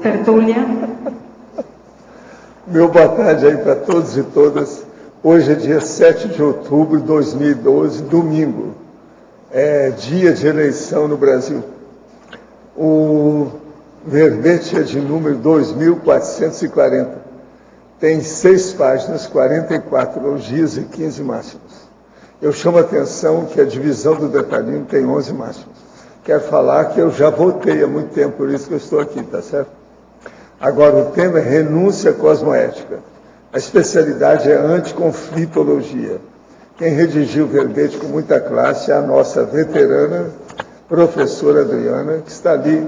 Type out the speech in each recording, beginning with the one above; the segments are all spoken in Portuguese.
Tertúlia. Meu boa tarde aí para todos e todas. Hoje é dia 7 de outubro de 2012, domingo. É dia de eleição no Brasil. O verbete é de número 2440. Tem 6 páginas, 44 elogios e 15 máximos. Eu chamo a atenção que a divisão do detalhismo tem 11 máximos. Quero falar que eu já votei há muito tempo, por isso que eu estou aqui, tá certo? Agora, o tema é renúncia cosmoética. A especialidade é anticonflitologia. Quem redigiu o verbete com muita classe é a nossa veterana professora Adriana, que está ali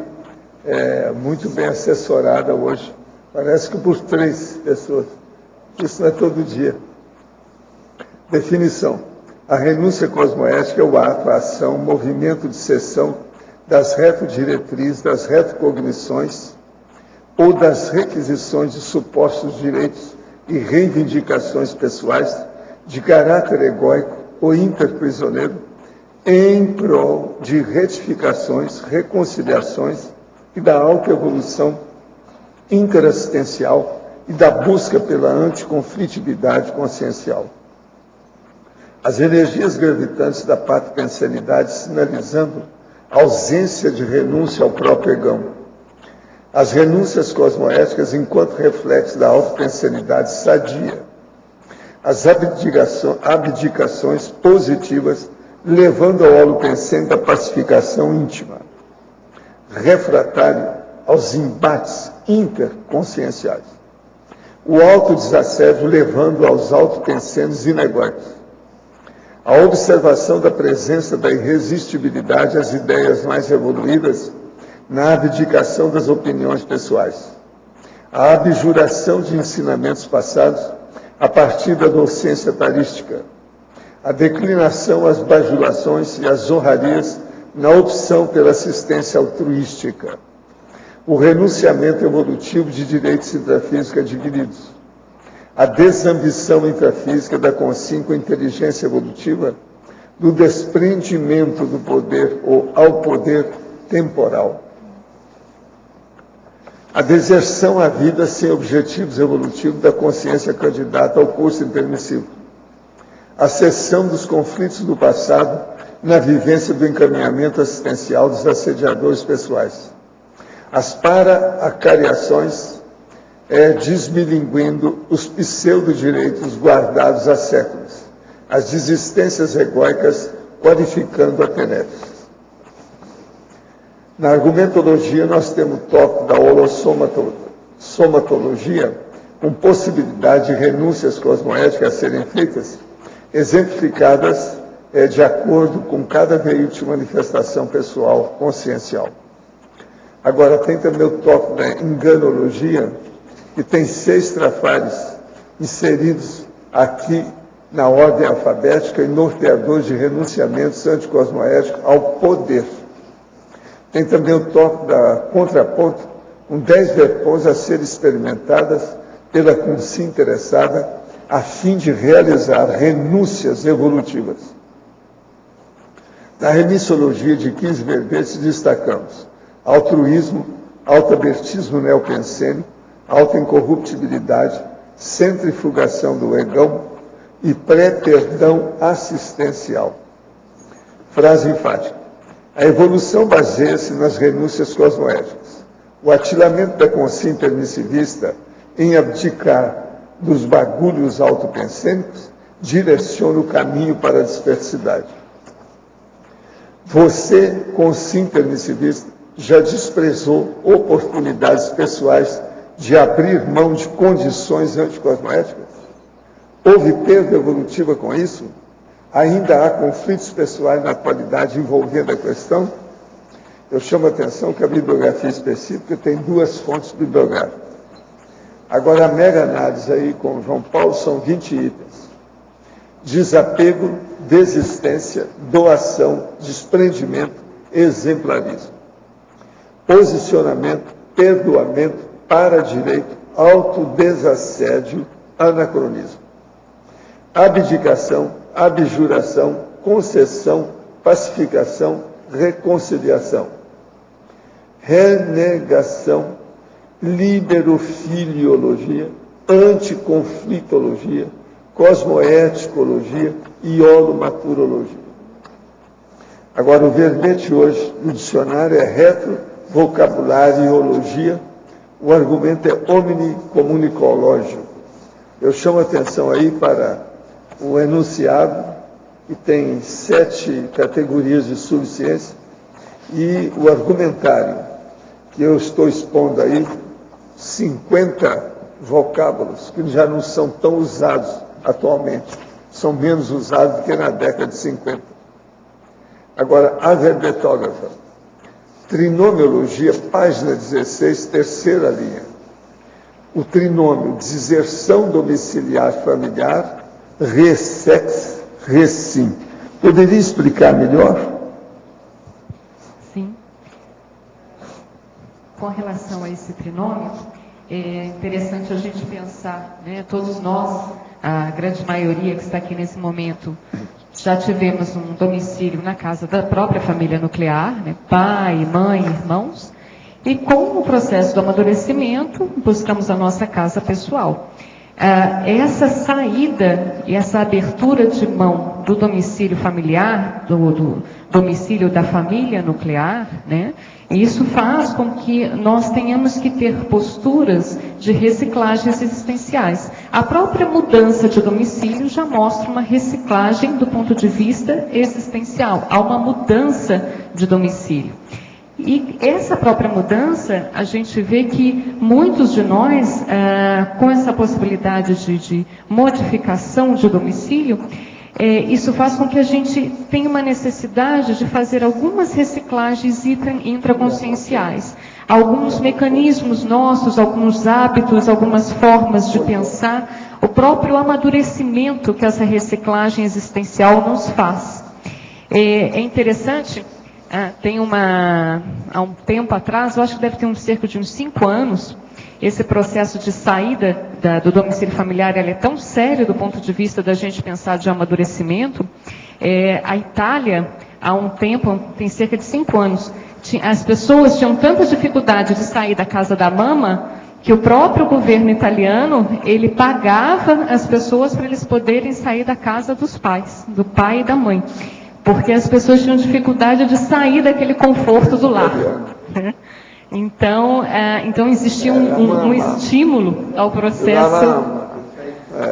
muito bem assessorada hoje. Parece que por 3 pessoas. Isso não é todo dia. Definição. A renúncia cosmoética é o ato, a ação, o movimento de cessão das retodiretrizes, das retocognições ou das requisições de supostos direitos e reivindicações pessoais de caráter egóico ou interprisioneiro em prol de retificações, reconciliações e da autoevolução interassistencial e da busca pela anticonflitividade consciencial. As energias gravitantes da patripensanidade sinalizando a ausência de renúncia ao próprio egão. As renúncias cosmoéticas enquanto reflexo da autopensanidade sadia. As abdicações positivas levando ao holopensene da pacificação íntima. Refratário aos embates interconscienciais. O autodesassédio levando aos autopensenes inegóicos. A observação da presença da irresistibilidade às ideias mais evoluídas na abdicação das opiniões pessoais. A abjuração de ensinamentos passados a partir da docência tarística. A declinação às bajulações e às honrarias na opção pela assistência altruística. O renunciamento evolutivo de direitos intrafísicos adquiridos. A desambição intrafísica da consciência com inteligência evolutiva, do desprendimento do poder ou ao poder temporal. A deserção à vida sem objetivos evolutivos da consciência candidata ao curso intermissivo. A cessão dos conflitos do passado na vivência do encaminhamento assistencial dos assediadores pessoais. As para-acariações desmilinguindo os pseudo-direitos guardados há séculos, as desistências egóicas qualificando a tenebra. Na argumentologia, nós temos o tópico da holossomatologia, com possibilidade de renúncias cosmoéticas a serem feitas, exemplificadas de acordo com cada veículo de manifestação pessoal consciencial. Agora, tem também o tópico da enganologia, que tem 6 trafares inseridos aqui na ordem alfabética e norteadores de renunciamentos anticosmoéticos ao poder. Tem também o tópico da contraponto, com 10 verpões a serem experimentadas pela consciência interessada, a fim de realizar renúncias evolutivas. Na remissologia de 15 verbetes destacamos altruísmo, autoabertismo neopensênico, autoincorruptibilidade, centrifugação do egão e pré-perdão assistencial. Frase enfática. A evolução baseia-se nas renúncias cosmoéticas. O atilamento da consciência permissivista em abdicar dos bagulhos autopensênicos direciona o caminho para a dispersidade. Você, consciência permissivista, já desprezou oportunidades pessoais de abrir mão de condições anticosmoéticas? Houve perda evolutiva com isso? Ainda há conflitos pessoais na atualidade envolvendo a questão? Eu chamo a atenção que a bibliografia específica tem 2 fontes bibliográficas. Agora, a mega análise aí com o João Paulo são 20 itens. Desapego, desistência, doação, desprendimento, exemplarismo. Posicionamento, perdoamento, para-direito, autodesassédio, anacronismo. Abdicação, abjuração, concessão, pacificação, reconciliação. renegação, liberofiliologia, anticonflitologia, cosmoeticologia e holomaturologia. Agora, o verbete hoje no dicionário é retrovocabulariologia, o argumento é omnicomunicológico. Eu chamo a atenção aí para o enunciado, que tem 7 categorias de subciência, e o argumentário, que eu estou expondo aí, 50 vocábulos, que já não são tão usados atualmente, são menos usados do que na década de 50. Agora, a verbetógrafa, trinomiologia, página 16, terceira linha. O trinômio, deserção domiciliar familiar, ressex, resim. Poderia explicar melhor? Sim. Com relação a esse trinômio, é interessante a gente pensar, né, todos nós, a grande maioria que está aqui nesse momento, já tivemos um domicílio na casa da própria família nuclear, né, pai, mãe, irmãos, e com o processo do amadurecimento, buscamos a nossa casa pessoal. Essa saída e essa abertura de mão do domicílio familiar, do domicílio da família nuclear, né, isso faz com que nós tenhamos que ter posturas de reciclagens existenciais. A própria mudança de domicílio já mostra uma reciclagem do ponto de vista existencial. Há uma mudança de domicílio. E essa própria mudança, a gente vê que muitos de nós, com essa possibilidade de modificação de domicílio, isso faz com que a gente tenha uma necessidade de fazer algumas reciclagens intraconscienciais. Alguns mecanismos nossos, alguns hábitos, algumas formas de pensar, o próprio amadurecimento que essa reciclagem existencial nos faz. É interessante, há um tempo atrás, eu acho que deve ter cerca de uns 5 anos, esse processo de saída do domicílio familiar é tão sério do ponto de vista da gente pensar de amadurecimento. A Itália, há um tempo, tem cerca de 5 anos, as pessoas tinham tanta dificuldade de sair da casa da mama, que o próprio governo italiano, ele pagava as pessoas para eles poderem sair da casa dos pais, do pai e da mãe. Porque as pessoas tinham dificuldade de sair daquele conforto do lar. Então existia um estímulo ao processo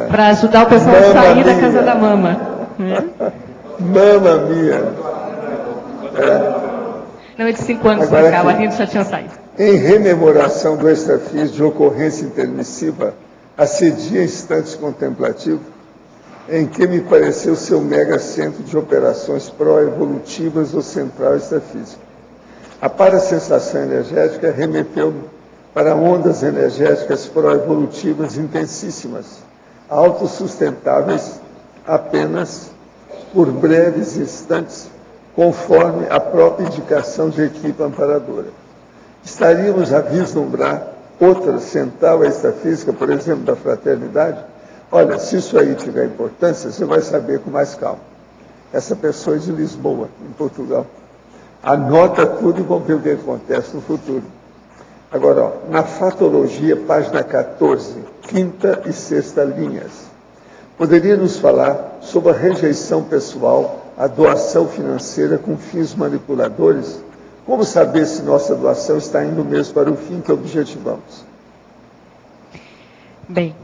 para ajudar o pessoal a sair da casa da mama. Mama minha. Não, é de 5 anos para cá, o Arlindo já tinha saído. Em rememoração do extrafísico de ocorrência intermissiva, acedia instantes contemplativos, em que me pareceu ser um mega centro de operações pró-evolutivas do central extrafísico. A parasensação energética remeteu-me para ondas energéticas pró-evolutivas intensíssimas, autossustentáveis apenas por breves instantes, conforme a própria indicação de equipe amparadora. Estaríamos a vislumbrar outra central extrafísica, por exemplo, da fraternidade? Olha, se isso aí tiver importância, você vai saber com mais calma. Essa pessoa é de Lisboa, em Portugal. Anota tudo e vamos ver o que acontece no futuro. Agora, ó, na fatologia, página 14, quinta e sexta linhas. Poderia nos falar sobre a rejeição pessoal, a doação financeira com fins manipuladores? Como saber se nossa doação está indo mesmo para o fim que objetivamos? Bem,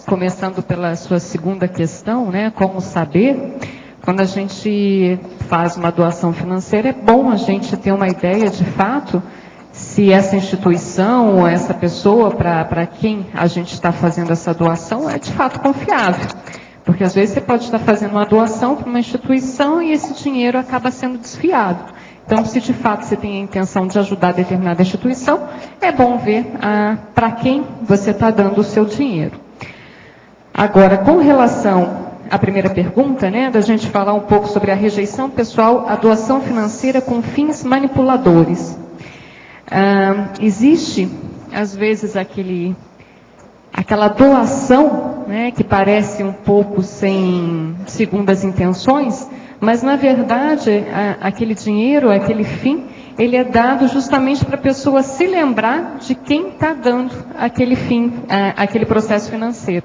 começando pela sua segunda questão, né, como saber? Quando a gente faz uma doação financeira, é bom a gente ter uma ideia de fato se essa instituição ou essa pessoa para quem a gente está fazendo essa doação é de fato confiável. Porque às vezes você pode estar fazendo uma doação para uma instituição e esse dinheiro acaba sendo desviado. Então, se de fato você tem a intenção de ajudar determinada instituição, é bom ver para quem você está dando o seu dinheiro. Agora, com relação à primeira pergunta, né, da gente falar um pouco sobre a rejeição pessoal, a doação financeira com fins manipuladores. Existe, às vezes, aquela doação, né, que parece um pouco sem segundas intenções, mas, na verdade, aquele dinheiro, aquele fim, ele é dado justamente para a pessoa se lembrar de quem está dando aquele processo financeiro.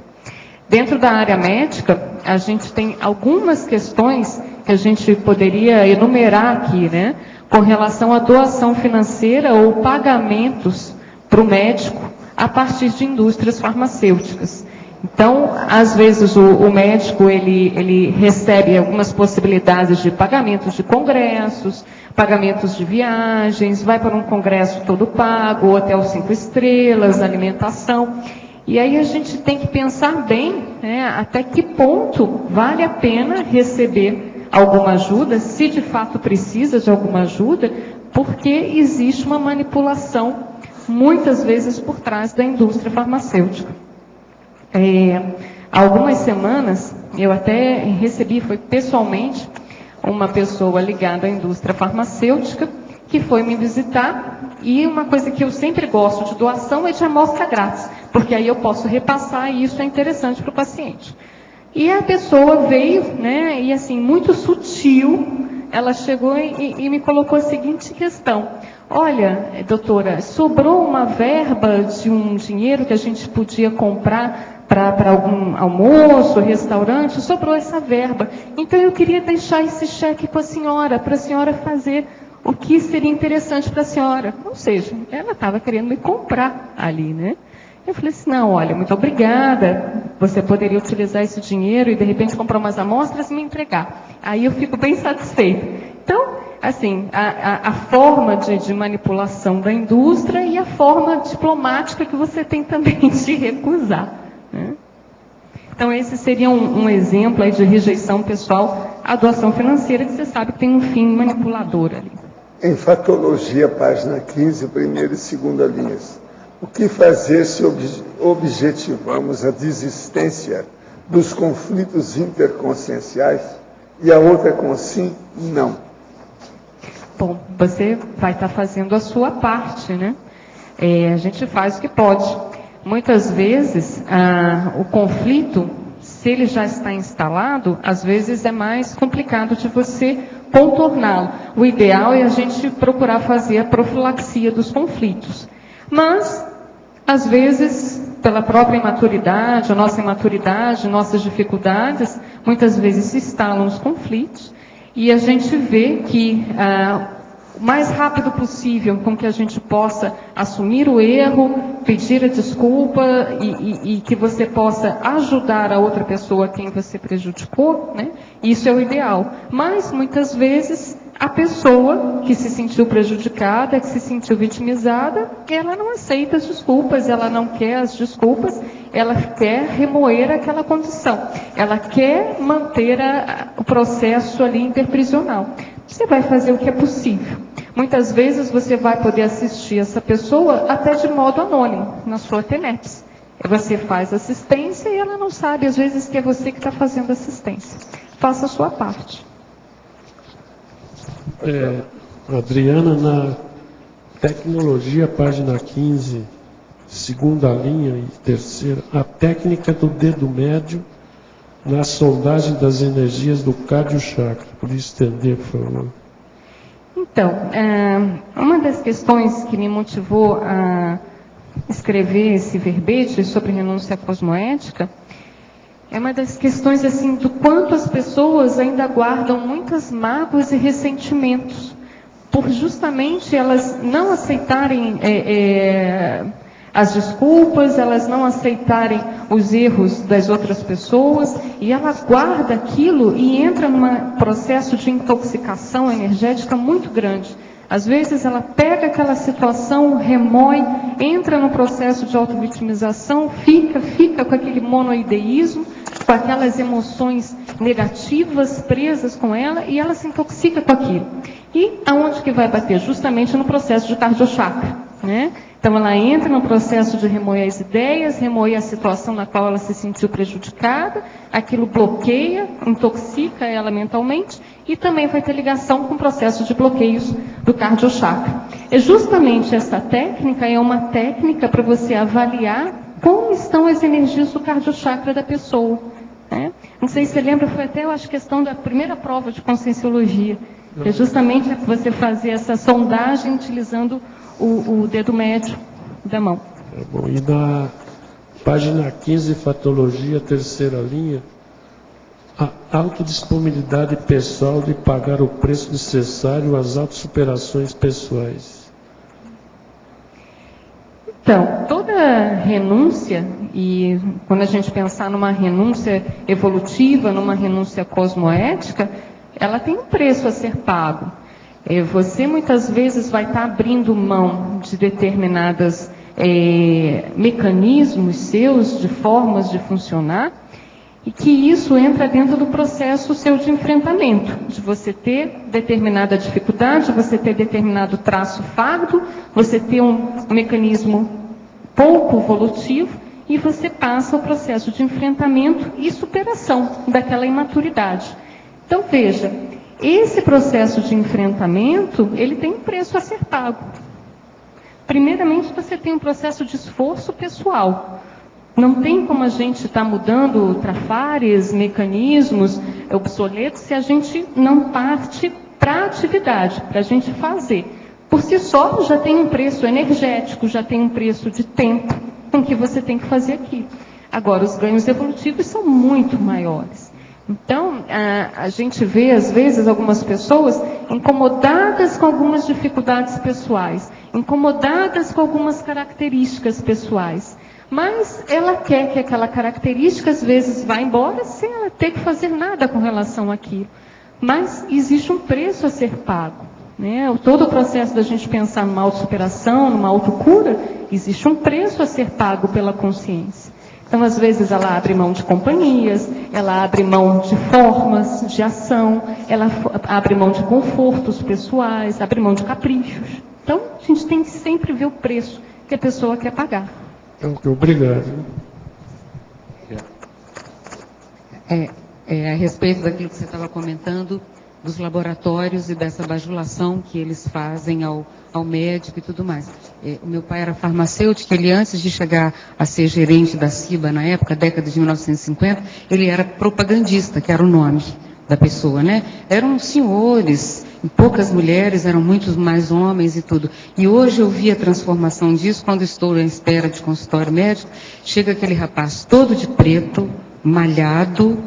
Dentro da área médica, a gente tem algumas questões que a gente poderia enumerar aqui, né? Com relação à doação financeira ou pagamentos para o médico a partir de indústrias farmacêuticas. Então, às vezes, o médico ele recebe algumas possibilidades de pagamentos de congressos, pagamentos de viagens, vai para um congresso todo pago, hotel 5 estrelas, alimentação. E aí a gente tem que pensar bem, né, até que ponto vale a pena receber alguma ajuda, se de fato precisa de alguma ajuda, porque existe uma manipulação, muitas vezes, por trás da indústria farmacêutica. Há algumas semanas, eu até recebi, foi pessoalmente, uma pessoa ligada à indústria farmacêutica, que foi me visitar, e uma coisa que eu sempre gosto de doação é de amostra grátis, porque aí eu posso repassar e isso é interessante para o paciente. E a pessoa veio, né, e assim, muito sutil, ela chegou e me colocou a seguinte questão: olha, doutora, sobrou uma verba de um dinheiro que a gente podia comprar para algum almoço, restaurante, sobrou essa verba. Então eu queria deixar esse cheque com a senhora, para a senhora fazer o que seria interessante para a senhora. Ou seja, ela estava querendo me comprar ali, né? Eu falei assim, não, olha, muito obrigada, você poderia utilizar esse dinheiro e de repente comprar umas amostras e me entregar. Aí eu fico bem satisfeita. Então, assim, a forma de manipulação da indústria e a forma diplomática que você tem também de recusar, né? Então, esse seria um exemplo aí de rejeição pessoal à doação financeira, que você sabe que tem um fim manipulador ali. Em Fatologia, página 15, primeira e segunda linhas. O que fazer se objetivamos a desistência dos conflitos interconscienciais e a outra com sim, não? Bom, você vai estar fazendo a sua parte, né? A gente faz o que pode. Muitas vezes, o conflito, se ele já está instalado, às vezes é mais complicado de você contorná-lo. O ideal é a gente procurar fazer a profilaxia dos conflitos. Mas, às vezes, pela própria imaturidade, a nossa imaturidade, nossas dificuldades, muitas vezes se instalam os conflitos e a gente vê que o mais rápido possível com que a gente possa assumir o erro, pedir a desculpa e que você possa ajudar a outra pessoa a quem você prejudicou, né? Isso é o ideal. Mas, muitas vezes, a pessoa que se sentiu prejudicada, que se sentiu vitimizada, ela não aceita as desculpas, ela não quer as desculpas, ela quer remoer aquela condição, ela quer manter o processo ali interprisional. Você vai fazer o que é possível. Muitas vezes você vai poder assistir essa pessoa até de modo anônimo, na sua TENEPS. Você faz assistência e ela não sabe, às vezes, que é você que está fazendo assistência. Faça a sua parte. Adriana, na tecnologia, página 15, segunda linha e terceira, a técnica do dedo médio na sondagem das energias do cardiochakra. Por estender, por favor. Então, uma das questões que me motivou a escrever esse verbete sobre renúncia cosmoética é uma das questões assim do quanto as pessoas ainda guardam muitas mágoas e ressentimentos por justamente elas não aceitarem as desculpas, elas não aceitarem os erros das outras pessoas, e ela guarda aquilo e entra num processo de intoxicação energética muito grande. Às vezes ela pega aquela situação, remói, entra no processo de autovitimização, fica com aquele monoideísmo, com aquelas emoções negativas presas com ela, e ela se intoxica com aquilo. E aonde que vai bater? Justamente no processo de cardiochakra, né? Então ela entra no processo de remoer as ideias, remoer a situação na qual ela se sentiu prejudicada, aquilo bloqueia, intoxica ela mentalmente e também vai ter ligação com o processo de bloqueios do cardiochakra. E justamente essa técnica é uma técnica para você avaliar como estão as energias do cardiochakra da pessoa, né? Não sei se você lembra, foi até, eu acho, questão da primeira prova de conscienciologia, É justamente você fazer essa sondagem utilizando o dedo médio da mão. Tá bom. E na página 15, patologia, terceira linha, a autodisponibilidade pessoal de pagar o preço necessário às autossuperações pessoais. Então, toda renúncia, e quando a gente pensar numa renúncia evolutiva, numa renúncia cosmoética, ela tem um preço a ser pago. Você muitas vezes vai estar abrindo mão de determinados mecanismos seus, de formas de funcionar, e que isso entra dentro do processo seu de enfrentamento, de você ter determinada dificuldade, você ter determinado traço fardo, você ter um mecanismo pouco evolutivo, e você passa o processo de enfrentamento e superação daquela imaturidade. Então, veja, esse processo de enfrentamento, ele tem um preço a ser pago. Primeiramente, você tem um processo de esforço pessoal. Não tem como a gente estar mudando trafares, mecanismos obsoletos, se a gente não parte para a atividade, para a gente fazer. Por si só, já tem um preço energético, já tem um preço de tempo com que você tem que fazer aqui. Agora, os ganhos evolutivos são muito maiores. Então, a gente vê, às vezes, algumas pessoas incomodadas com algumas dificuldades pessoais, incomodadas com algumas características pessoais. Mas ela quer que aquela característica, às vezes, vá embora sem ela ter que fazer nada com relação àquilo. Mas existe um preço a ser pago, né? Todo o processo da gente pensar numa autossuperação, numa autocura, existe um preço a ser pago pela consciência. Então, às vezes, ela abre mão de companhias, ela abre mão de formas de ação, ela abre mão de confortos pessoais, abre mão de caprichos. Então, a gente tem que sempre ver o preço que a pessoa quer pagar. Obrigado. A respeito daquilo que você estava comentando, dos laboratórios e dessa bajulação que eles fazem ao médico e tudo mais. O meu pai era farmacêutico, ele antes de chegar a ser gerente da CIBA, na época, década de 1950, ele era propagandista, que era o nome da pessoa, né? Eram senhores, poucas mulheres, eram muitos mais homens e tudo. E hoje eu vi a transformação disso, quando estou à espera de consultório médico, chega aquele rapaz todo de preto, malhado,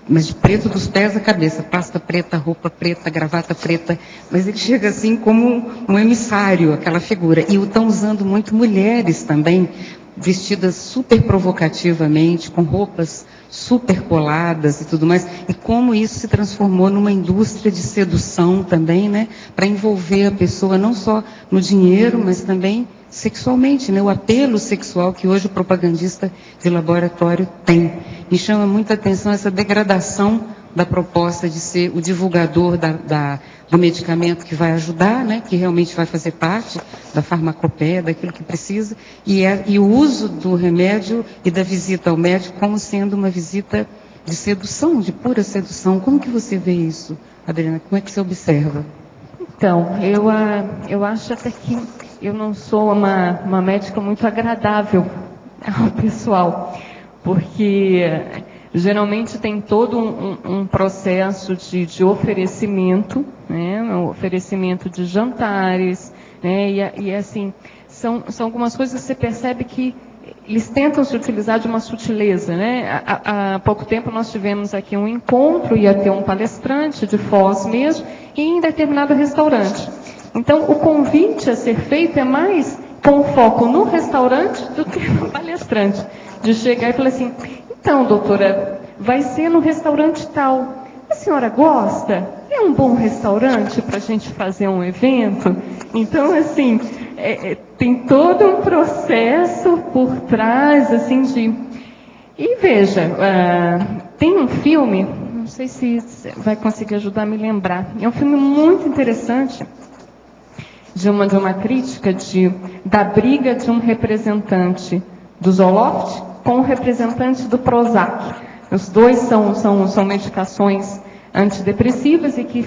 mas de preto dos pés à cabeça, pasta preta, roupa preta, gravata preta, mas ele chega assim como um emissário, aquela figura. E estão usando muito mulheres também, vestidas super provocativamente, com roupas super coladas e tudo mais, e como isso se transformou numa indústria de sedução também, né, para envolver a pessoa não só no dinheiro, mas também sexualmente, né, o apelo sexual que hoje o propagandista de laboratório tem. Me chama muita atenção essa degradação da proposta de ser o divulgador do medicamento que vai ajudar, né, que realmente vai fazer parte da farmacopeia, daquilo que precisa, e o uso do remédio e da visita ao médico como sendo uma visita de sedução, de pura sedução. Como que você vê isso, Adriana? Como é que você observa? Então, eu acho até que eu não sou uma médica muito agradável ao pessoal, porque geralmente tem todo um processo de oferecimento, né, um oferecimento de jantares, né, e assim, são algumas coisas que você percebe que eles tentam se utilizar de uma sutileza, né? Há pouco tempo nós tivemos aqui um encontro, ia ter um palestrante de Foz mesmo, e em determinado restaurante. Então, o convite a ser feito é mais com foco no restaurante do que no palestrante. De chegar e falar assim, então, doutora, vai ser no restaurante tal. A senhora gosta? É um bom restaurante para a gente fazer um evento? Então, assim, tem todo um processo por trás, assim, de... E veja, tem um filme, não sei se vai conseguir ajudar a me lembrar, é um filme muito interessante, de uma crítica da briga de um representante do Zoloft com um representante do Prozac. Os dois são medicações antidepressivas e que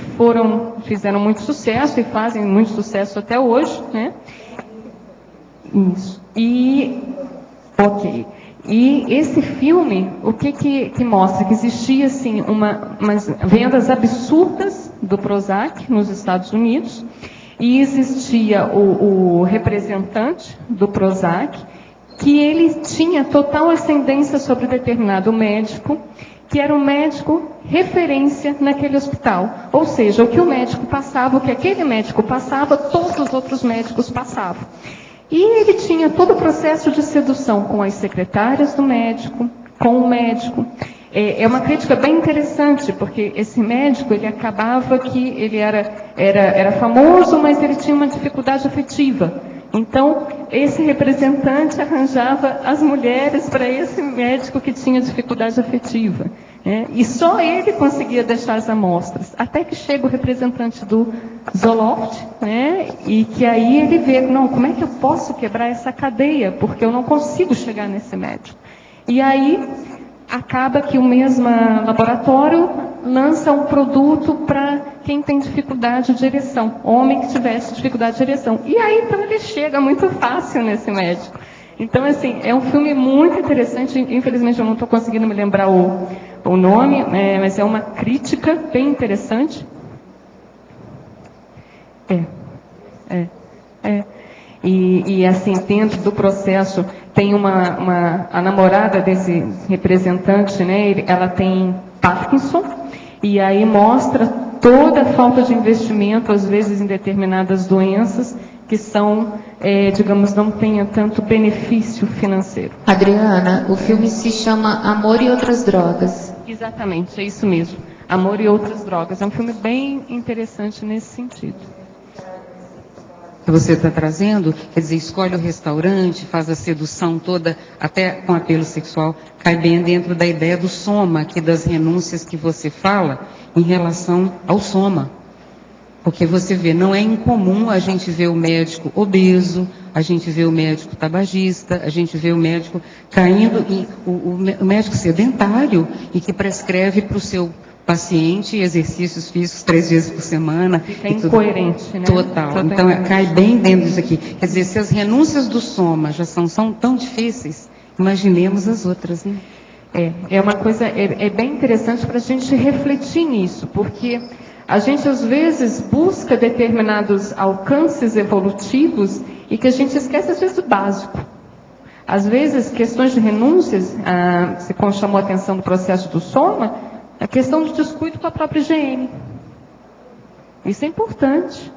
fizeram muito sucesso e fazem muito sucesso até hoje, né? Isso. E esse filme, o que mostra? Que existia, assim, umas vendas absurdas do Prozac nos Estados Unidos, e existia o representante do Prozac, que ele tinha total ascendência sobre determinado médico, que era um médico referência naquele hospital. Ou seja, o que o médico passava, o que aquele médico passava, todos os outros médicos passavam. E ele tinha todo o processo de sedução com as secretárias do médico, com o médico. É uma crítica bem interessante, porque esse médico, ele acabava que ele era famoso, mas ele tinha uma dificuldade afetiva. Então, esse representante arranjava as mulheres para esse médico que tinha dificuldade afetiva. E só ele conseguia deixar as amostras. Até que chega o representante do Zoloft, e que aí ele vê, não, como é que eu posso quebrar essa cadeia? Porque eu não consigo chegar nesse médico. E aí, acaba que o mesmo laboratório lança um produto para quem tem dificuldade de ereção, homem que tivesse dificuldade de ereção. E aí, então, ele chega muito fácil nesse médico. Então, assim, é um filme muito interessante. Infelizmente, eu não estou conseguindo me lembrar o nome, mas é uma crítica bem interessante. E assim, dentro do processo, tem a namorada desse representante, ela tem Parkinson, e aí mostra toda a falta de investimento, às vezes, em determinadas doenças, que são, digamos, não tenham tanto benefício financeiro. Adriana, o filme se chama Amor e Outras Drogas. Exatamente, é isso mesmo. Amor e Outras Drogas. É um filme bem interessante nesse sentido. Que você está trazendo, quer dizer, escolhe o restaurante, faz a sedução toda, até com apelo sexual, cai bem dentro da ideia do soma, aqui das renúncias que você fala, em relação ao soma. Porque você vê, não é incomum a gente ver o médico obeso, a gente vê o médico tabagista, a gente vê o médico caindo, o médico sedentário, e que prescreve para o seu paciente exercícios físicos 3 vezes por semana. Fica incoerente, né? Total. Então, cai bem dentro disso aqui. Quer dizer, se as renúncias do soma já são tão difíceis, imaginemos as outras, né? É uma coisa, bem interessante para a gente refletir nisso, porque a gente às vezes busca determinados alcances evolutivos e que a gente esquece às vezes do básico. Às vezes, questões de renúncias, você chamou a atenção do processo do soma, a questão do descuido com a própria higiene. Isso é importante.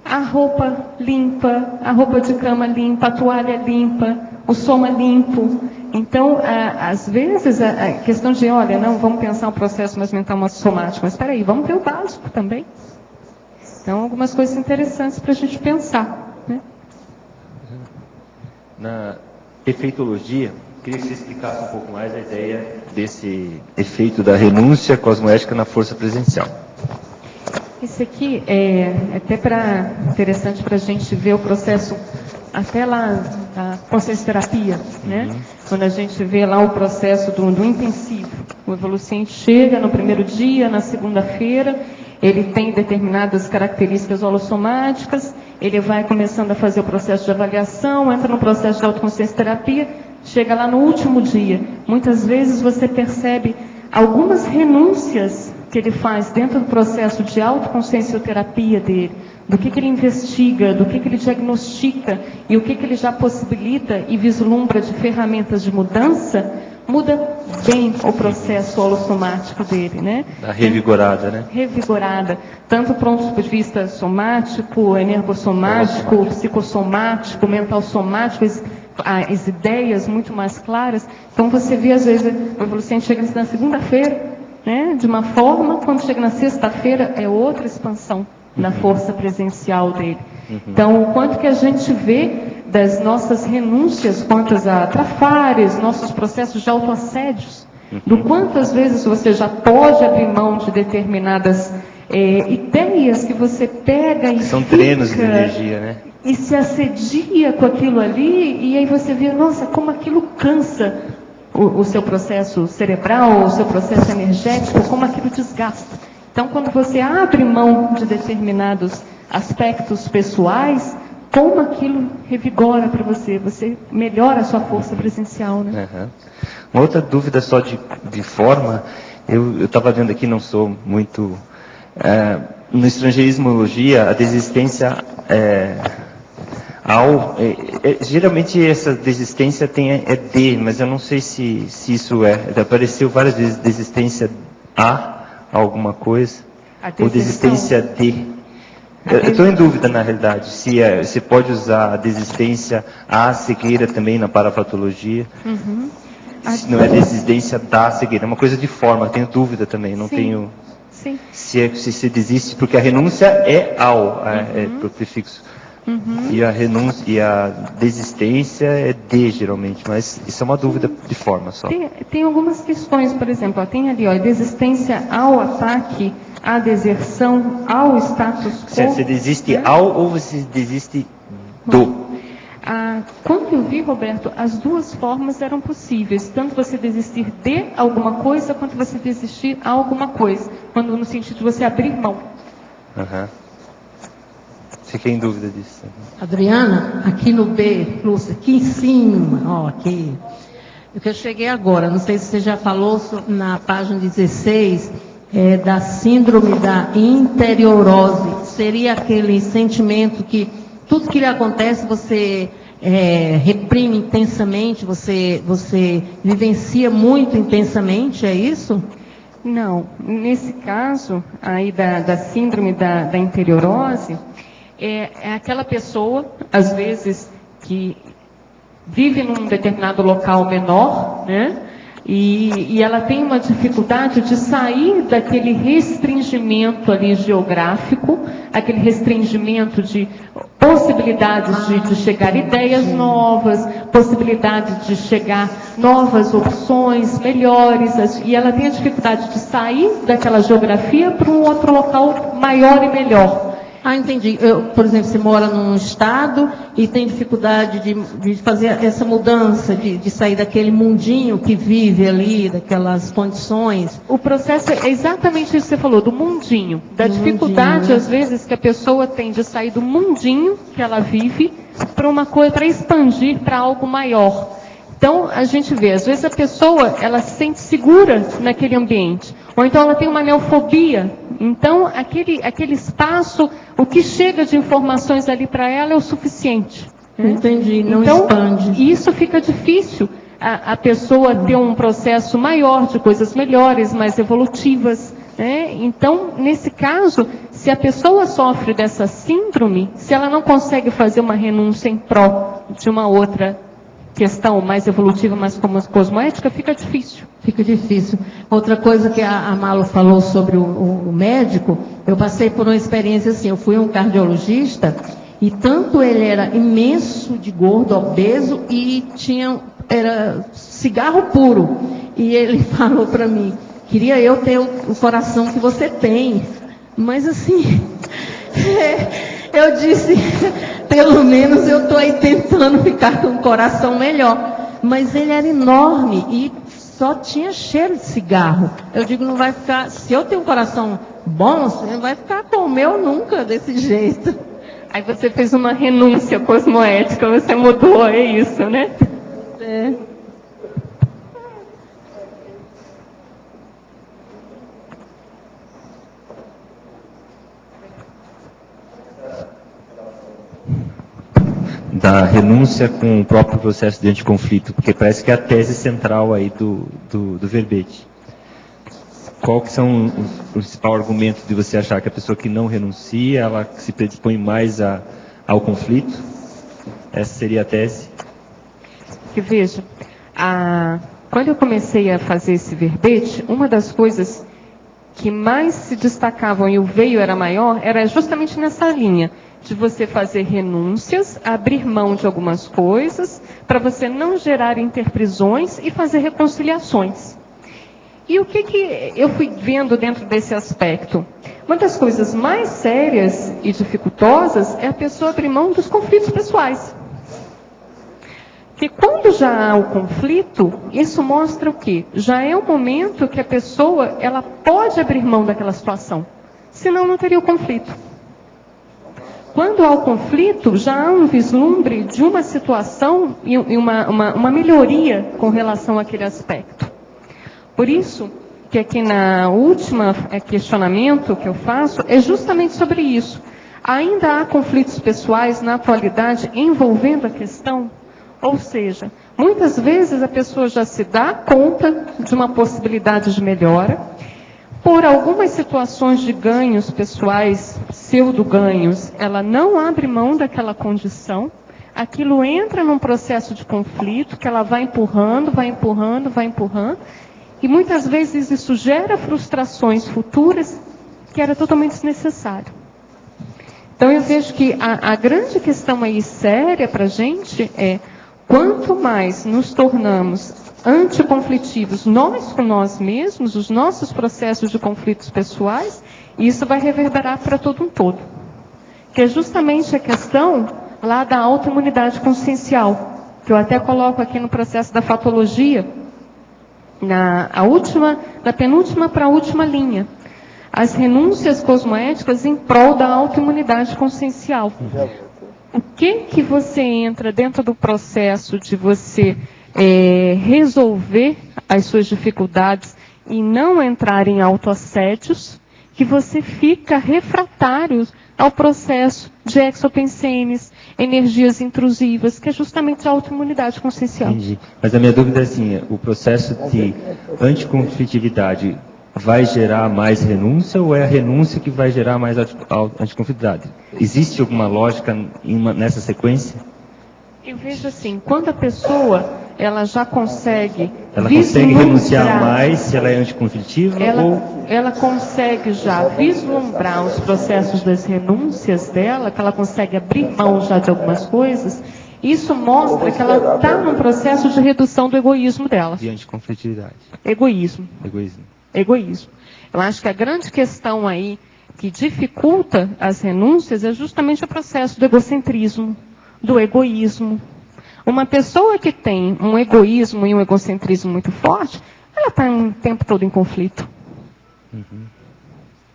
A roupa limpa, a roupa de cama limpa, a toalha limpa, o soma limpo. Então, às vezes, a questão de, olha, não, vamos pensar um processo mais mental, mais somático, mas espera aí, vamos ver o básico também. Então, algumas coisas interessantes para a gente pensar, né? Na efeitologia, queria que você explicasse um pouco mais a ideia desse efeito da renúncia cosmoética na força presencial. Isso aqui é até interessante para a gente ver o processo, até lá, a consciencioterapia, né? Quando a gente vê lá o processo do intensivo. O evolucente chega no primeiro dia, na segunda-feira, ele tem determinadas características holossomáticas, ele vai começando a fazer o processo de avaliação, entra no processo de autoconsciencioterapia, chega lá no último dia. Muitas vezes você percebe algumas renúncias que ele faz dentro do processo de autoconsciencioterapia dele, do que ele investiga, do que ele diagnostica e o que ele já possibilita e vislumbra de ferramentas de mudança, muda bem o processo holossomático dele, né? Da revigorada, né? Revigorada, tanto do ponto de vista somático, energossomático, psicossomático, mental somático, as ideias muito mais claras. Então você vê, às vezes, o evolucente chega na segunda-feira, né, de uma forma, quando chega na sexta-feira, é outra expansão da força presencial dele. Então, o quanto que a gente vê das nossas renúncias quanto a trafares, nossos processos de autoassédios, do quanto às vezes você já pode abrir mão de determinadas ideias que você pega e são treinos de energia, né? E se assedia com aquilo ali, e aí você vê, nossa, como aquilo cansa o seu processo cerebral, o seu processo energético, como aquilo desgasta. Então, quando você abre mão de determinados aspectos pessoais, como aquilo revigora para você, você melhora a sua força presencial, né? Uma outra dúvida só de forma, eu estava vendo aqui, não sou muito no estrangeirismologia, a desistência geralmente essa desistência é de, mas eu não sei se isso apareceu várias vezes desistência a alguma coisa, ou desistência de. Eu estou em dúvida, na realidade, se você pode usar a desistência à cegueira também na parapatologia. Se não é desistência da cegueira, é uma coisa de forma, tenho dúvida também, não tenho. Sim. Se desiste, porque a renúncia é ao, pro prefixo. E a renúncia e a desistência é de, geralmente, mas isso é uma dúvida de forma só. Tem algumas questões, por exemplo, tem ali, desistência ao ataque, à deserção, ao status quo. Você desiste ao ou você desiste do? Quando eu vi, Roberto, as duas formas eram possíveis, tanto você desistir de alguma coisa, quanto você desistir a alguma coisa, quando no sentido de você abrir mão. Fiquei em dúvida disso. Adriana, aqui no B, Lúcia, aqui em cima, aqui. Eu cheguei agora, não sei se você já falou na página 16, da síndrome da interiorose. Seria aquele sentimento que tudo que lhe acontece você reprime intensamente, você vivencia muito intensamente, é isso? Não, nesse caso aí da síndrome da interiorose, é aquela pessoa, às vezes, que vive num determinado local menor, né? E ela tem uma dificuldade de sair daquele restringimento ali geográfico, aquele restringimento de possibilidades de chegar ideias novas, possibilidade de chegar novas opções melhores, e ela tem a dificuldade de sair daquela geografia para um outro local maior e melhor. Entendi. Por exemplo, você mora num estado e tem dificuldade de fazer essa mudança, de sair daquele mundinho que vive ali, daquelas condições. O processo é exatamente isso que você falou, do mundinho. Da dificuldade, às vezes, que a pessoa tem de sair do mundinho que ela vive para uma coisa, para expandir para algo maior. Então, a gente vê, às vezes a pessoa, ela se sente segura naquele ambiente. Ou então ela tem uma neofobia. Então, aquele espaço, o que chega de informações ali para ela é o suficiente. Entendi, não então, expande. Isso fica difícil, a pessoa ter um processo maior de coisas melhores, mais evolutivas. Né? Então, nesse caso, se a pessoa sofre dessa síndrome, se ela não consegue fazer uma renúncia em pró de uma outra questão mais evolutiva, mais cosmoética, fica difícil. Fica difícil. Outra coisa que a Malu falou sobre o médico, eu passei por uma experiência assim, eu fui um cardiologista, e tanto ele era imenso de gordo, obeso, e era cigarro puro. E ele falou para mim, queria eu ter o coração que você tem. Mas assim, eu disse, pelo menos eu estou aí tentando ficar com um coração melhor. Mas ele era enorme e só tinha cheiro de cigarro. Eu digo, não vai ficar, se eu tenho um coração bom, você não vai ficar com o meu nunca desse jeito. Aí você fez uma renúncia cosmoética, você mudou, é isso, né? Da renúncia com o próprio processo de anticonflito, porque parece que é a tese central aí do verbete. Qual que são os principais argumentos de você achar que a pessoa que não renuncia, ela se predispõe mais ao conflito? Essa seria a tese? Que veja, quando eu comecei a fazer esse verbete, uma das coisas que mais se destacavam e o veio era maior, era justamente nessa linha, de você fazer renúncias, abrir mão de algumas coisas, para você não gerar interprisões e fazer reconciliações. E o que eu fui vendo dentro desse aspecto? Uma das coisas mais sérias e dificultosas é a pessoa abrir mão dos conflitos pessoais. Porque quando já há o conflito, isso mostra o quê? Já é o momento que a pessoa ela pode abrir mão daquela situação. Senão não teria o conflito. Quando há o conflito, já há um vislumbre de uma situação e uma melhoria com relação àquele aspecto. Por isso que aqui na última questionamento que eu faço é justamente sobre isso. Ainda há conflitos pessoais na atualidade envolvendo a questão? Ou seja, muitas vezes a pessoa já se dá conta de uma possibilidade de melhora, por algumas situações de ganhos pessoais, pseudo-ganhos, ela não abre mão daquela condição, aquilo entra num processo de conflito que ela vai empurrando, e muitas vezes isso gera frustrações futuras que era totalmente desnecessário. Então eu vejo que a grande questão aí séria para a gente é, quanto mais nos tornamos anticonflitivos nós com nós mesmos, os nossos processos de conflitos pessoais, isso vai reverberar para todo um todo. Que é justamente a questão lá da autoimunidade consciencial, que eu até coloco aqui no processo da fatologia, da penúltima para a última linha. As renúncias cosmoéticas em prol da autoimunidade consciencial. O que você entra dentro do processo de você resolver as suas dificuldades e não entrar em autoassédios, que você fica refratário ao processo de exopensenes, energias intrusivas, que é justamente a autoimunidade consciencial. Entendi. Mas a minha dúvida é assim, o processo de anticonflitividade vai gerar mais renúncia ou é a renúncia que vai gerar mais anticonflitividade? Existe alguma lógica nessa sequência? Eu vejo assim, quando a pessoa ela já consegue... Ela consegue renunciar mais se ela é anticonflitiva? Ela consegue já vislumbrar os processos das renúncias dela, que ela consegue abrir mão já de algumas coisas. Isso mostra que ela está num processo de redução do egoísmo dela. De anticonflitividade. Egoísmo. Eu acho que a grande questão aí que dificulta as renúncias é justamente o processo do egocentrismo, do egoísmo. Uma pessoa que tem um egoísmo e um egocentrismo muito forte, ela está o tempo todo em conflito.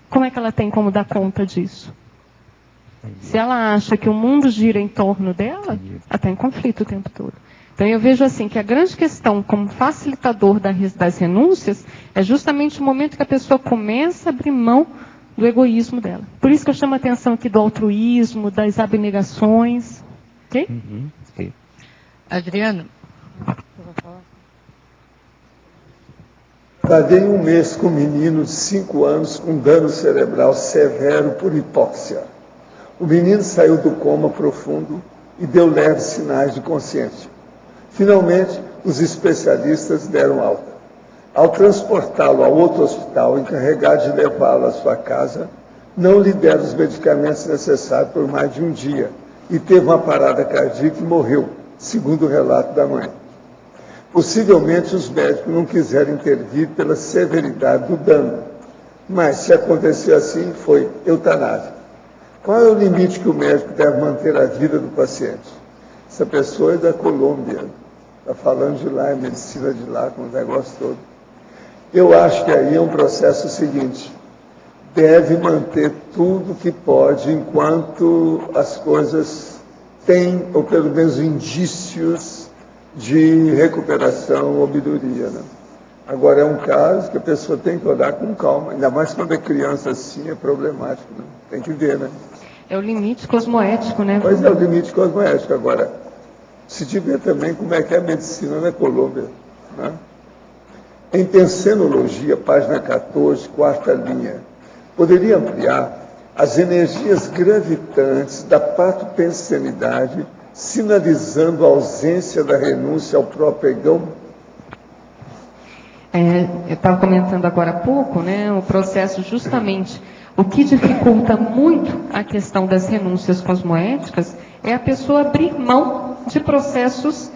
Como é que ela tem como dar conta disso? Se ela acha que o mundo gira em torno dela, ela está em conflito o tempo todo. Então eu vejo assim que a grande questão como facilitador das renúncias é justamente o momento que a pessoa começa a abrir mão do egoísmo dela. Por isso que eu chamo a atenção aqui do altruísmo, das abnegações. Ok? Okay. Adriano? Tratei um mês com um menino de 5 anos com dano cerebral severo por hipóxia. O menino saiu do coma profundo e deu leves sinais de consciência. Finalmente, os especialistas deram alta. Ao transportá-lo a outro hospital, encarregado de levá-lo à sua casa, não lhe deram os medicamentos necessários por mais de um dia e teve uma parada cardíaca e morreu, segundo o relato da mãe. Possivelmente os médicos não quiseram intervir pela severidade do dano, mas se acontecer assim, foi eutanásia. Qual é o limite que o médico deve manter a vida do paciente? Essa pessoa é da Colômbia, está falando de lá, é medicina de lá, com o negócio todo. Eu acho que aí é um processo seguinte, deve manter tudo que pode enquanto as coisas têm, ou pelo menos indícios de recuperação ou melhoria, né? Agora é um caso que a pessoa tem que olhar com calma, ainda mais quando é criança assim, é problemático, né? Tem que ver, né? É o limite cosmoético, né? Pois é, o limite cosmoético. Agora, se te ver também como é que é a medicina na Colômbia, né? Em Pensenologia, página 14, quarta linha, poderia ampliar as energias gravitantes da patopensenidade, sinalizando a ausência da renúncia ao próprio egão? Eu estava comentando agora há pouco, né, o processo justamente, o que dificulta muito a questão das renúncias cosmoéticas é a pessoa abrir mão de processos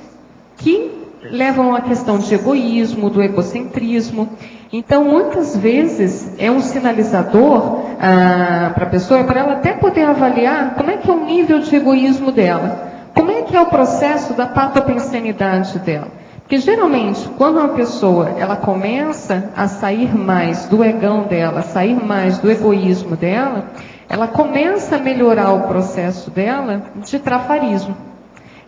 que levam à questão de egoísmo, do egocentrismo. Então, muitas vezes, é um sinalizador para a pessoa, para ela até poder avaliar como é que é o nível de egoísmo dela, como é que é o processo da patopensenidade dela. Porque, geralmente, quando uma pessoa ela começa a sair mais do egão dela, a sair mais do egoísmo dela, ela começa a melhorar o processo dela de trafarismo.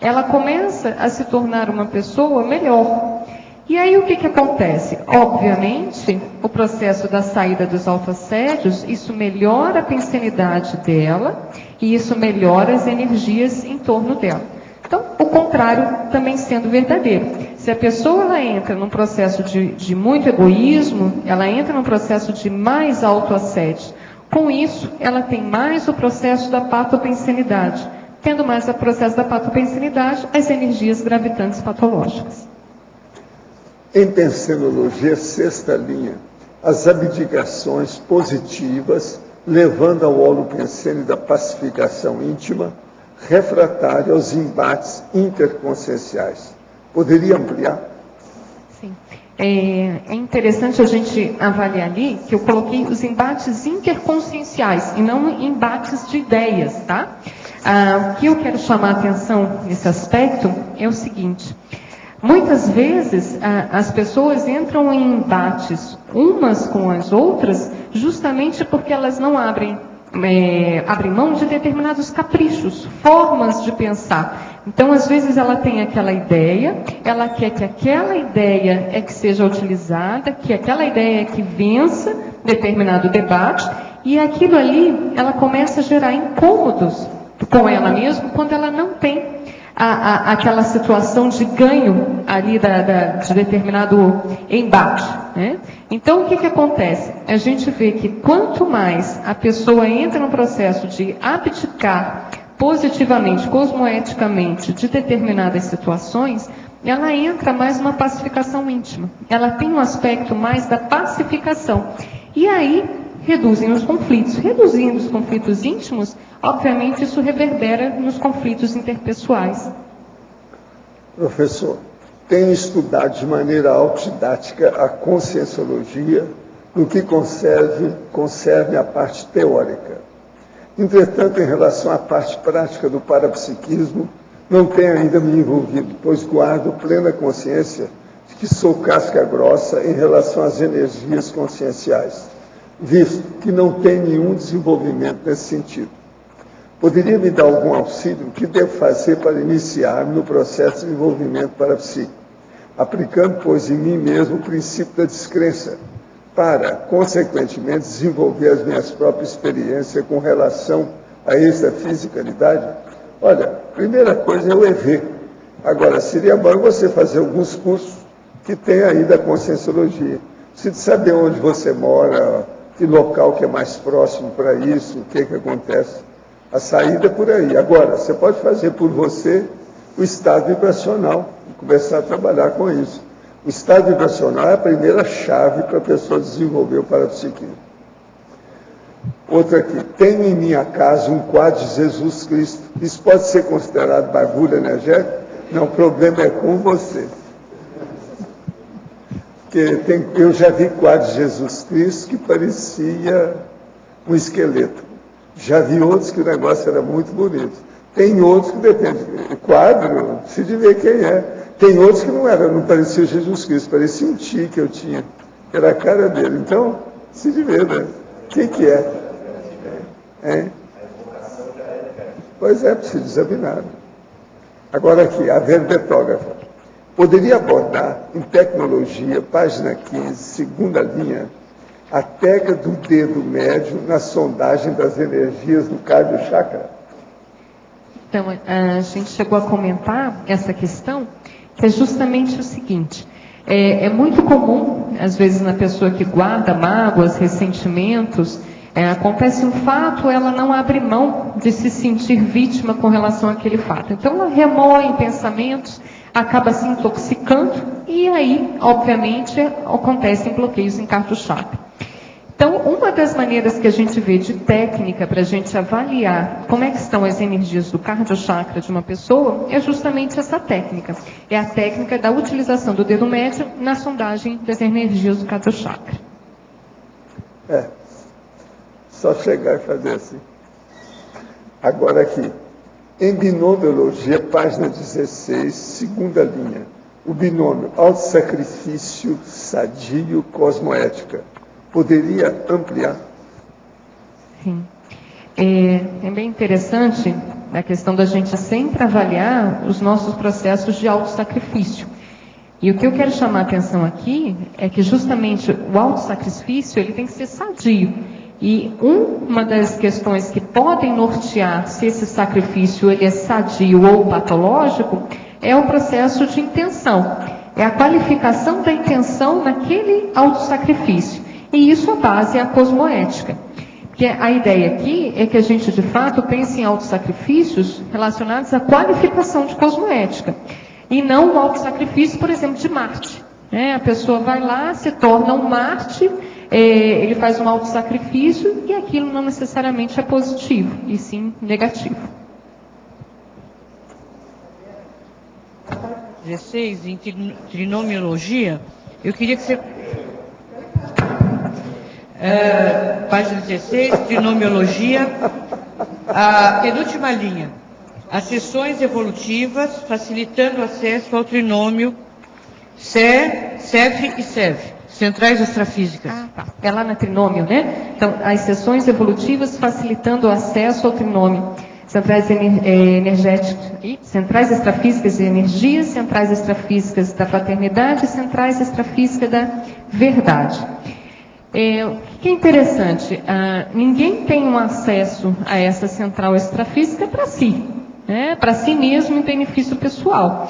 Ela começa a se tornar uma pessoa melhor. E aí o que acontece? Obviamente, o processo da saída dos autoassédios, isso melhora a pensenidade dela e isso melhora as energias em torno dela. Então, o contrário também sendo verdadeiro. Se a pessoa ela entra num processo de muito egoísmo, ela entra num processo de mais autoassédio. Com isso, ela tem mais o processo da patopensenidade. Tendo mais o processo da patopensenidade, as energias gravitantes patológicas. Em pensenologia, sexta linha, as abdicações positivas, levando ao holopensene da pacificação íntima, refratário aos embates interconscienciais. Poderia ampliar? Sim. É interessante a gente avaliar ali que eu coloquei os embates interconscienciais e não embates de ideias, tá? O que eu quero chamar a atenção nesse aspecto é o seguinte. Muitas vezes as pessoas entram em embates umas com as outras justamente porque elas não abrem mão de determinados caprichos, formas de pensar. Então, às vezes, ela tem aquela ideia, ela quer que aquela ideia é que seja utilizada, que aquela ideia é que vença determinado debate, e aquilo ali, ela começa a gerar incômodos com ela mesma quando ela não tem aquela situação de ganho ali de determinado embate, né? Então, o que acontece? A gente vê que quanto mais a pessoa entra no processo de abdicar positivamente, cosmoeticamente, de determinadas situações, ela entra mais numa pacificação íntima. Ela tem um aspecto mais da pacificação. E aí, reduzem os conflitos. Reduzindo os conflitos íntimos, obviamente isso reverbera nos conflitos interpessoais. Professor, tenho estudado de maneira autodidática a conscienciologia no que concerne a parte teórica. Entretanto, em relação à parte prática do parapsiquismo, não tenho ainda me envolvido, pois guardo plena consciência de que sou casca grossa em relação às energias conscienciais, visto que não tem nenhum desenvolvimento nesse sentido. Poderia me dar algum auxílio? O que devo fazer para iniciar-me no processo de desenvolvimento parapsíquico? Aplicando, pois, em mim mesmo o princípio da descrença, para, consequentemente, desenvolver as minhas próprias experiências com relação a esta fisicalidade? Olha, primeira coisa é o EV. Agora, seria bom você fazer alguns cursos que tem aí da conscienciologia. Precisa saber onde você mora, que local que é mais próximo para isso, o que acontece. A saída é por aí. Agora, você pode fazer por você o estado vibracional e começar a trabalhar com isso. O estado vibracional é a primeira chave para a pessoa desenvolver o parapsiquismo. Outra aqui. Tenho em minha casa um quadro de Jesus Cristo. Isso pode ser considerado bagulho energético? Não, o problema é com você. Porque eu já vi quadros de Jesus Cristo que parecia um esqueleto. Já vi outros que o negócio era muito bonito. Tem outros que depende. O quadro, precisa ver quem é. Tem outros que não parecia Jesus Cristo, parecia um tio que eu tinha. Era a cara dele. Então, precisa ver, né? Quem que é? Pois é, precisa examinar. Agora aqui, a verbetógrafa. Poderia abordar em tecnologia, página 15, segunda linha, a técnica do dedo médio na sondagem das energias do cardiochakra? Então, a gente chegou a comentar essa questão, que é justamente o seguinte. É muito comum, às vezes, na pessoa que guarda mágoas, ressentimentos, acontece um fato, ela não abre mão de se sentir vítima com relação àquele fato. Então, ela remoe em pensamentos, acaba se intoxicando, e aí, obviamente, acontecem bloqueios em cardiochakra. Então, uma das maneiras que a gente vê de técnica para a gente avaliar como é que estão as energias do cardiochakra de uma pessoa é justamente essa técnica. É a técnica da utilização do dedo médio na sondagem das energias do cardiochakra. Só chegar e fazer assim. Agora aqui, em binomiologia, página 16, segunda linha. O binômio autossacrifício, sadio, cosmoética. Poderia ampliar? Sim. É bem interessante a questão da gente sempre avaliar os nossos processos de autossacrifício. E o que eu quero chamar a atenção aqui é que justamente o autossacrifício ele tem que ser sadio. E uma das questões que podem nortear se esse sacrifício ele é sadio ou patológico é o processo de intenção. É a qualificação da intenção naquele autossacrifício. E isso a base é a cosmoética. Porque a ideia aqui é que a gente, de fato, pense em autossacrifícios relacionados à qualificação de cosmoética. E não o autossacrifício, por exemplo, de Marte. A pessoa vai lá, se torna um Marte, ele faz um autossacrifício e aquilo não necessariamente é positivo, e sim negativo. 16, em trinomiologia, eu queria que você... página 16, trinomiologia, a penúltima linha. As seções evolutivas facilitando o acesso ao trinômio CEF e CEV, centrais extrafísicas. Tá. É lá na trinômio, né? Então, as seções evolutivas facilitando o acesso ao trinômio. Centrais energéticas, centrais extrafísicas de energia, centrais extrafísicas da fraternidade, centrais extrafísicas da verdade. O que é interessante, ninguém tem um acesso a essa central extrafísica para si, para si mesmo em benefício pessoal.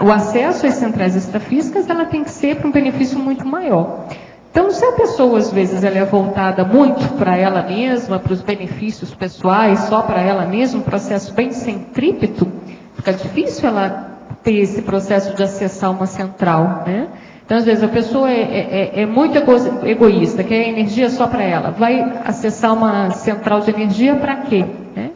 O acesso às centrais extrafísicas ela tem que ser para um benefício muito maior. Então, se a pessoa, às vezes, ela é voltada muito para ela mesma, para os benefícios pessoais, só para ela mesma, um processo bem centrípeto, fica difícil ela ter esse processo de acessar uma central, né? Então, às vezes, a pessoa é muito egoísta, quer energia só para ela. Vai acessar uma central de energia para quê? Né?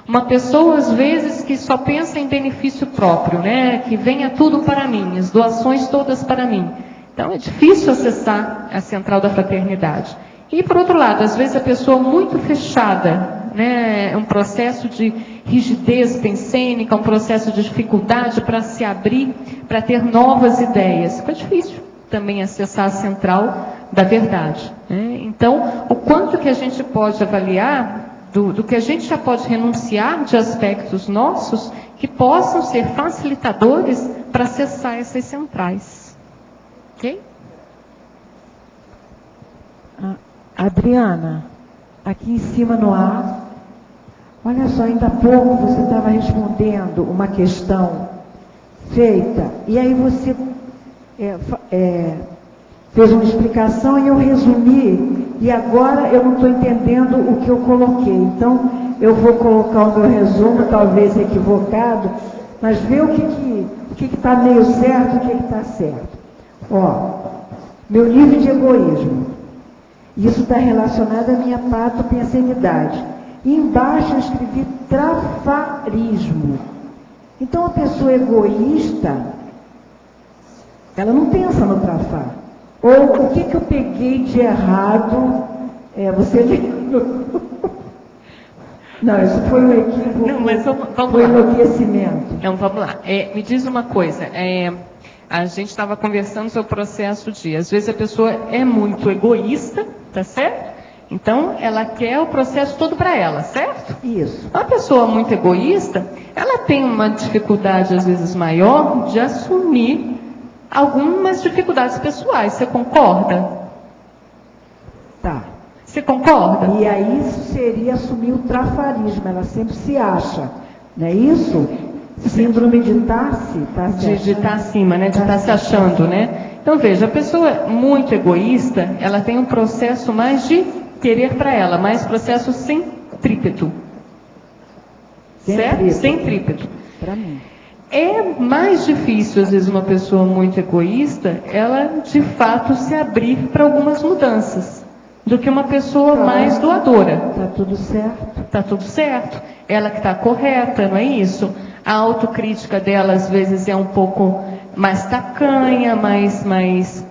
Uma pessoa, às vezes, que só pensa em benefício próprio, né? Que venha tudo para mim, as doações todas para mim. Então, é difícil acessar a central da fraternidade. E, por outro lado, às vezes a pessoa muito fechada, né? É um processo de rigidez pensênica, um processo de dificuldade para se abrir, para ter novas ideias. Fica difícil também acessar a central da verdade, né? Então, o quanto que a gente pode avaliar do que a gente já pode renunciar de aspectos nossos que possam ser facilitadores para acessar essas centrais. Ok? Adriana, aqui em cima no ar, olha só, ainda há pouco você estava respondendo uma questão feita, e aí você fez uma explicação e eu resumi, e agora eu não estou entendendo o que eu coloquei. Então, eu vou colocar o meu resumo, talvez equivocado, mas ver o que está meio certo e o que está certo. Meu nível de egoísmo. Isso está relacionado à minha patopensenidade. E embaixo eu escrevi trafarismo. Então a pessoa egoísta, ela não pensa no trafar. Ou o que eu peguei de errado? Não, isso foi um equívoco. Não, mas vamos foi lá. Enlouquecimento. Então, vamos lá. Me diz uma coisa. A gente estava conversando sobre o processo às vezes a pessoa é muito egoísta, tá certo? Então, ela quer o processo todo para ela, certo? Isso. Uma pessoa muito egoísta, ela tem uma dificuldade, às vezes, maior de assumir algumas dificuldades pessoais. Você concorda? Tá. Você concorda? E aí isso seria assumir o trafarismo. Ela sempre se acha, não é isso? Síndrome de Tassi, de estar acima, né? De estar se achando, né? Então veja, a pessoa muito egoísta, ela tem um processo mais de querer para ela, mais processo centrípeto. Certo? Centrípeto. Para mim. É mais difícil, às vezes, uma pessoa muito egoísta, ela de fato se abrir para algumas mudanças, do que uma pessoa mais doadora. Está tudo certo. Está tudo certo. Ela que está correta, não é isso? A autocrítica dela, às vezes, é um pouco mais tacanha, mais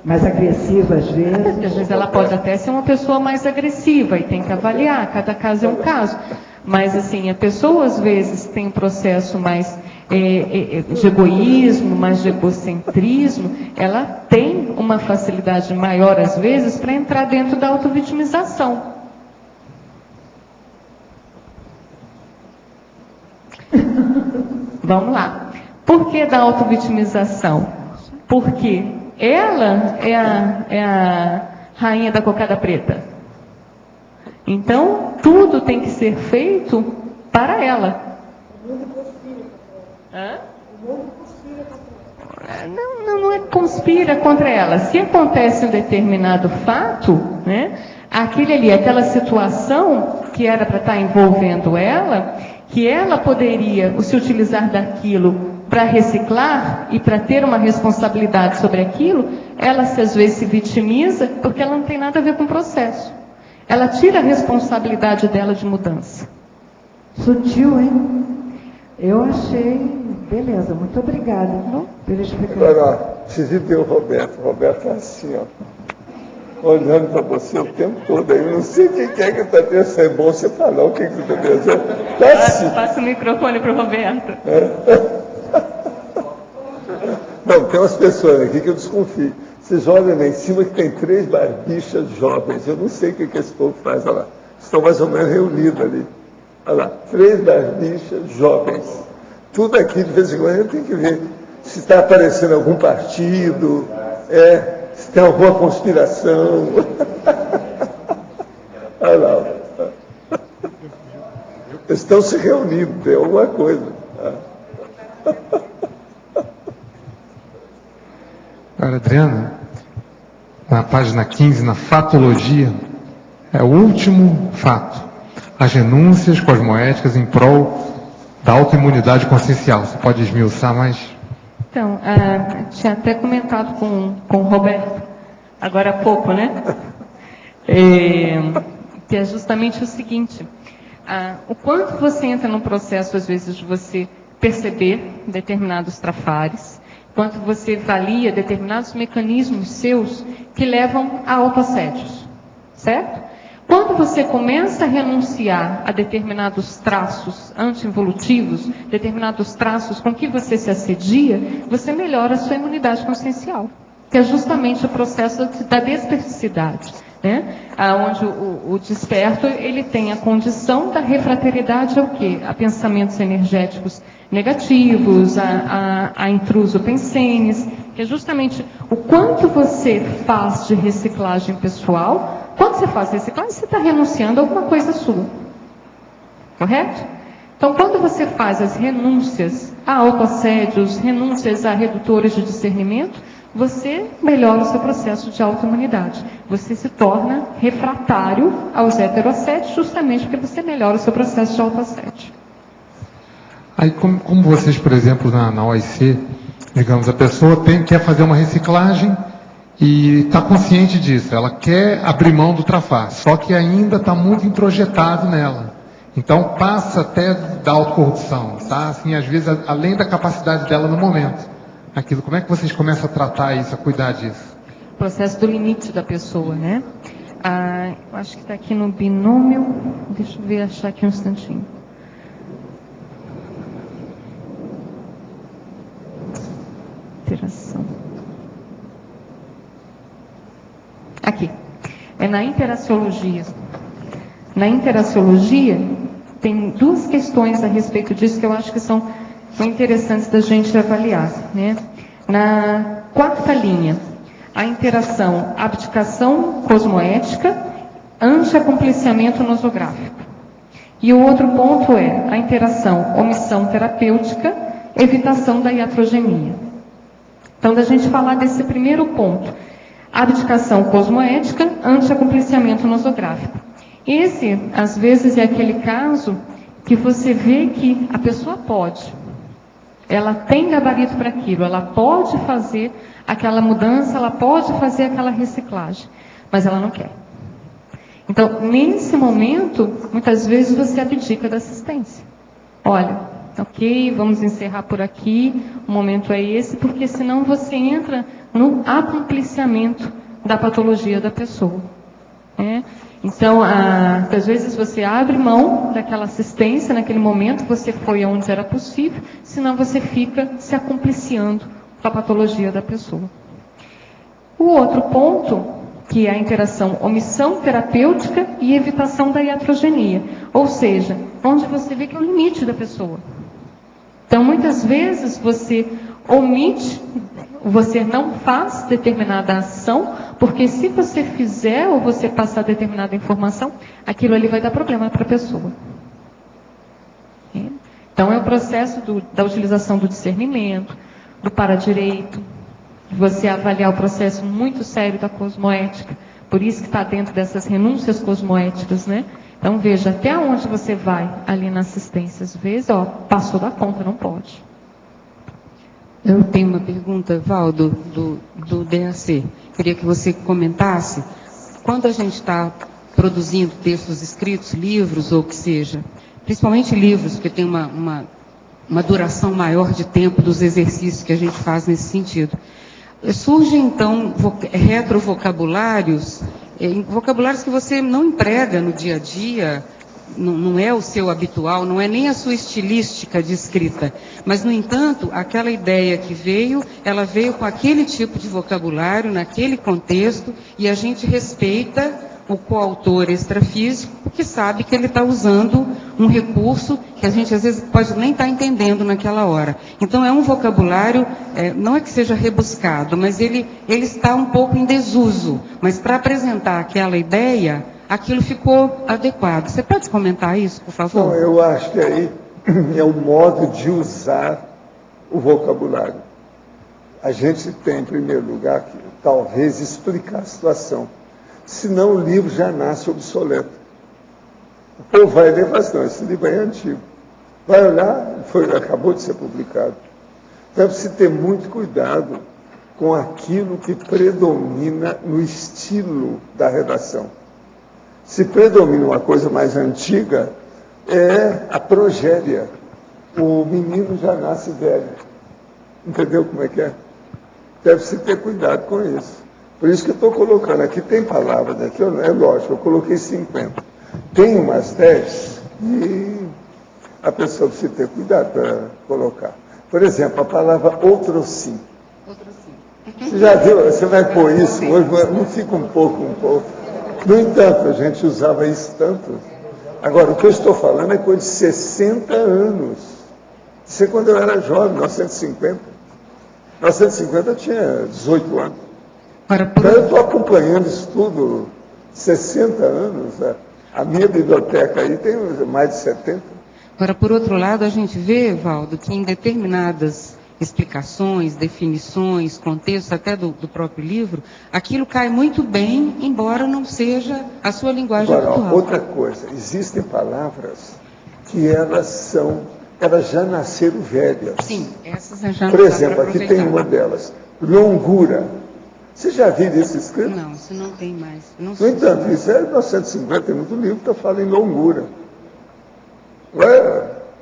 agressiva, às vezes. Às vezes ela pode até ser uma pessoa mais agressiva e tem que avaliar, cada caso é um caso. Mas, assim, a pessoa, às vezes, tem um processo mais de egoísmo, mais de egocentrismo, ela tem uma facilidade maior, às vezes, para entrar dentro da autovitimização. Vamos lá. Por que da autovitimização? Porque ela é a rainha da cocada preta. Então, tudo tem que ser feito para ela. Não é conspira contra ela. Se acontece um determinado fato, né, aquela situação que era para estar envolvendo ela, que ela poderia se utilizar daquilo para reciclar e para ter uma responsabilidade sobre aquilo, ela às vezes se vitimiza porque ela não tem nada a ver com o processo. Ela tira a responsabilidade dela de mudança. Sutil, hein? Eu achei... Beleza, muito obrigada pela explicação. Agora, vocês viram o Roberto. O Roberto é assim, ó, olhando para você o tempo todo. Eu não sei o que é que está pensando. É bom você falar o que você está pensando. Tá assim. Passa o microfone para o Roberto. Não, tem umas pessoas aqui que eu desconfio. Vocês olham lá em cima que tem 3 barbichas jovens. Eu não sei o que esse povo faz. Olha lá. Estão mais ou menos reunidos ali. Olha lá. 3 barbichas jovens. Tudo aqui, de vez em quando, a gente tem que ver se está aparecendo algum partido, se tem alguma conspiração. Olha lá. Eles estão se reunindo, tem alguma coisa. Agora, Adriana, na página 15, na fatologia, é o último fato. As renúncias cosmoéticas em prol da autoimunidade consciencial. Você pode esmiuçar mais? Então, tinha até comentado com o Roberto, agora há pouco, né? Que é justamente o seguinte, o quanto você entra num processo, às vezes, de você perceber determinados trafares, quanto você avalia determinados mecanismos seus que levam a autoassédios, certo? Quando você começa a renunciar a determinados traços anti-involutivos, determinados traços com que você se assedia, você melhora a sua imunidade consciencial, que é justamente o processo da desperticidade, né? Onde o desperto ele tem a condição da refraternidade ao quê? A pensamentos energéticos negativos, a intruso pensenes, que é justamente o quanto você faz de reciclagem pessoal. Quando você faz reciclagem, você está renunciando a alguma coisa sua. Correto? Então, quando você faz as renúncias a autoassédios, renúncias a redutores de discernimento, você melhora o seu processo de autoimunidade. Você se torna refratário aos heteroassédios, justamente porque você melhora o seu processo de autoassédio. Aí, como vocês, por exemplo, na OIC, digamos, a pessoa quer fazer uma reciclagem e está consciente disso, ela quer abrir mão do trafar, só que ainda está muito introjetado nela. Então passa até da autocorrupção, tá? Assim, às vezes, além da capacidade dela no momento. Aquilo, como é que vocês começam a tratar isso, a cuidar disso? O processo do limite da pessoa, né? Eu acho que está aqui no binômio, deixa eu ver, achar aqui um instantinho. Interação. Aqui. É na interaciologia. Na interaciologia, tem 2 questões a respeito disso que eu acho que são interessantes da gente avaliar, né? Na 4ª linha, a interação abdicação cosmoética anti-acompliciamento nosográfico. E o outro ponto é a interação omissão terapêutica, evitação da iatrogenia. Então, da gente falar desse primeiro ponto, abdicação cosmoética, anti-acompliciamento nosográfico. Esse, às vezes, é aquele caso que você vê que a pessoa pode. Ela tem gabarito para aquilo, ela pode fazer aquela mudança, ela pode fazer aquela reciclagem, mas ela não quer. Então, nesse momento, muitas vezes você abdica da assistência. Olha, ok, vamos encerrar por aqui, o momento é esse, porque senão você entra no acompliciamento da patologia da pessoa. Então, às vezes você abre mão daquela assistência, naquele momento você foi onde era possível, senão você fica se acompliciando com a patologia da pessoa. O outro ponto, que é a interação omissão terapêutica e evitação da iatrogenia, ou seja, onde você vê que é o limite da pessoa. Então, muitas vezes você omite você não faz determinada ação, porque se você fizer ou você passar determinada informação, aquilo ali vai dar problema para a pessoa. Então é o processo da utilização do discernimento, do paradireito, de você avaliar o processo muito sério da cosmoética, por isso que está dentro dessas renúncias cosmoéticas, né? Então veja, até onde você vai ali na assistência, às vezes, passou da conta, não pode. Eu tenho uma pergunta, Valdo, do DAC. Queria que você comentasse, quando a gente está produzindo textos escritos, livros ou o que seja, principalmente livros, porque tem uma duração maior de tempo dos exercícios que a gente faz nesse sentido. Surgem, então, retrovocabulários, vocabulários que você não emprega no dia a dia, não é o seu habitual, não é nem a sua estilística de escrita. Mas, no entanto, aquela ideia que veio, ela veio com aquele tipo de vocabulário, naquele contexto, e a gente respeita o coautor extrafísico, porque sabe que ele está usando um recurso que a gente às vezes pode nem estar entendendo naquela hora. Então é um vocabulário, não é que seja rebuscado, mas ele está um pouco em desuso. Mas para apresentar aquela ideia, aquilo ficou adequado. Você pode comentar isso, por favor? Não, eu acho que aí é o modo de usar o vocabulário. A gente tem, em primeiro lugar, que talvez explicar a situação. Senão o livro já nasce obsoleto. O povo vai ler e fala assim, não, esse livro é antigo. Vai olhar, acabou de ser publicado. Então é preciso ter muito cuidado com aquilo que predomina no estilo da redação. Se predomina uma coisa mais antiga, é a progéria. O menino já nasce velho. Entendeu como é que é? Deve-se ter cuidado com isso. Por isso que eu estou colocando aqui, tem palavras aqui, é lógico, eu coloquei 50. Tem umas 10 e a pessoa precisa ter cuidado para colocar. Por exemplo, a palavra outrossim. Você já viu, você vai pôr isso hoje, não fica um pouco. No entanto, a gente usava isso tanto. Agora, o que eu estou falando é coisa de 60 anos. Isso é quando eu era jovem, 1950. 1950 eu tinha 18 anos. Então, eu estou acompanhando isso tudo 60 anos. A minha biblioteca aí tem mais de 70. Agora, por outro lado, a gente vê, Valdo, que em determinadas explicações, definições, contextos até do próprio livro, aquilo cai muito bem, embora não seja a sua linguagem habitual. Outra coisa, existem palavras que elas já nasceram velhas. Sim, essas já não. Por exemplo, aqui tem uma delas, longura. Você já viu isso escrito? Não, isso não tem mais. No entanto, isso é 1950, tem muito livro que fala em longura.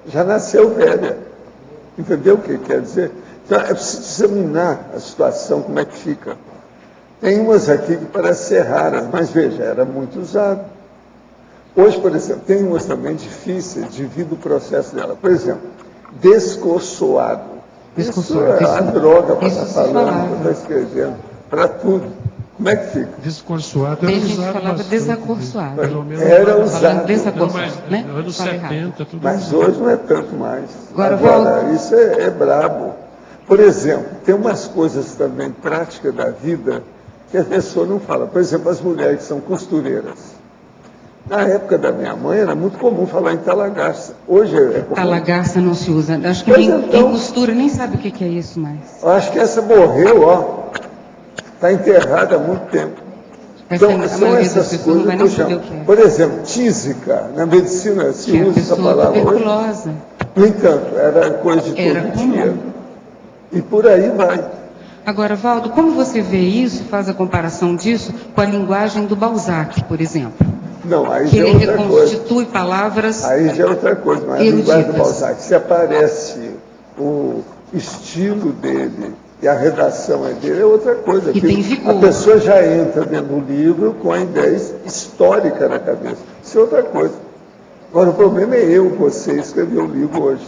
Já nasceu velha. Entendeu o que quer dizer? Então, é preciso examinar a situação, como é que fica. Tem umas aqui que parecem ser raras, mas veja, era muito usado. Hoje, por exemplo, tem umas também difíceis devido ao processo dela. Por exemplo, descorçoado. Isso é a droga para estar falando, para estar escrevendo. Para tudo. Como é que fica? Descorçoado era usado. Tem gente que falava desacorçoado. Era usado. Né? Anos 70, tudo. Mas hoje não é tanto mais. Agora isso é brabo. Por exemplo, tem umas coisas também práticas da vida que a pessoa não fala. Por exemplo, as mulheres que são costureiras. Na época da minha mãe era muito comum falar em talagaça. Hoje é comum. Talagaça não se usa. Acho que quem costura nem sabe o que é isso mais. Eu acho que essa morreu, está enterrada há muito tempo. Então, são essas coisas que eu chamo. Por exemplo, tísica, na medicina se usa essa palavra hoje. No entanto, era coisa de todo dia. E por aí vai. Agora, Valdo, como você vê isso, faz a comparação disso com a linguagem do Balzac, por exemplo? Não, aí que já é ele outra reconstitui coisa. Palavras. Aí já é outra coisa, mas a linguagem do Balzac, se aparece o estilo dele e a redação dele, é outra coisa. E tem vigor. A pessoa já entra dentro do livro com a ideia histórica na cabeça. Isso é outra coisa. Agora, o problema é você escrever o livro hoje.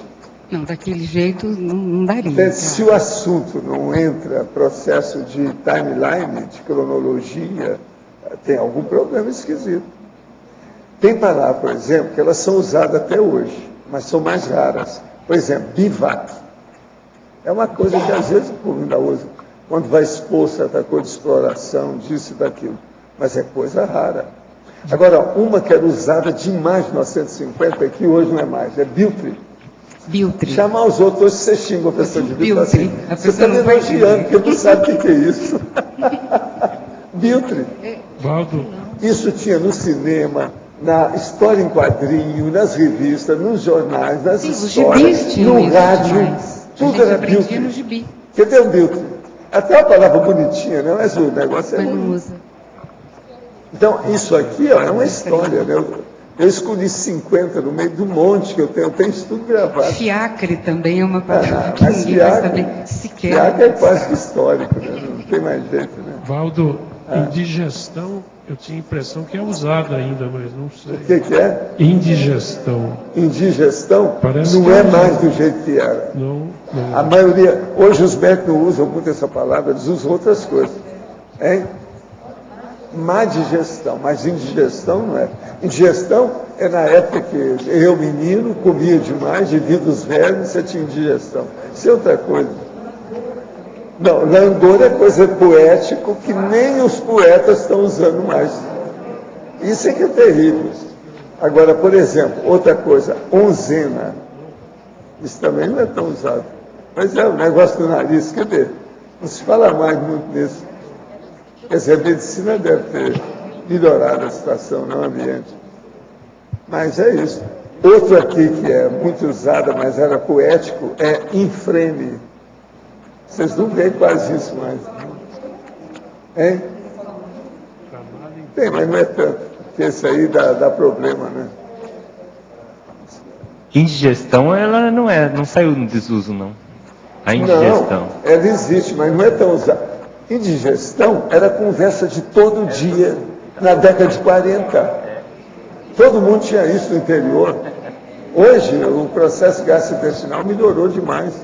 Não, daquele jeito não daria. Se o assunto não entra processo de timeline, de cronologia, tem algum problema esquisito. Tem palavras, por exemplo, que elas são usadas até hoje, mas são mais raras. Por exemplo, bivac. É uma coisa que às vezes o povo ainda usa. quando vai expor certa coisa de exploração, disso e daquilo. Mas é coisa rara. Agora, uma que era usada demais em 1950, que hoje não é mais, é Biltri. Chamar os outros, hoje você xinga a pessoa de Biltri assim, você está me elogiando, porque não sabe o que é isso. Biltri. Valdo. Isso tinha no cinema, na história em quadrinho, nas revistas, nos jornais, nas histórias, no rádio, tudo era Biltri. Cadê o Biltri? Até uma palavra bonitinha, né? Mas o negócio é ruim. Então, isso aqui ó, é uma história, né? Eu escolhi 50 no meio do monte que eu tenho isso tudo gravado. Fiacre também é uma palavra que ninguém fiacre, vai saber sequer. Fiacre é quase que histórico, né? Não tem mais jeito, né? Valdo, indigestão, eu tinha a impressão que é usada ainda, mas não sei. O que é? Indigestão. Indigestão Parece não que é mais do jeito que era. Não. A maioria, hoje os médicos não usam muito essa palavra, eles usam outras coisas. Hein? Má digestão, mas indigestão não é. Indigestão é na época que eu, menino, comia demais, devido aos velhos, você tinha indigestão. Isso é outra coisa. Não, langor é coisa poética que nem os poetas estão usando mais. Isso é que é terrível. Agora, por exemplo, outra coisa, onzena. Isso também não é tão usado. Mas é o negócio do nariz, cadê? Não se fala mais muito nisso. Quer dizer, a medicina deve ter melhorado a situação no ambiente. Mas é isso. Outro aqui que é muito usado, mas era poético, é infrene. Vocês não veem quase isso mais. Hein? Tem, mas não é tanto. Porque esse aí dá problema, né? Indigestão, ela não saiu no desuso, não. A indigestão. Não, ela existe, mas não é tão usada. Indigestão era conversa de todo dia, na década de 40. Todo mundo tinha isso no interior. Hoje, o processo gastrointestinal melhorou demais.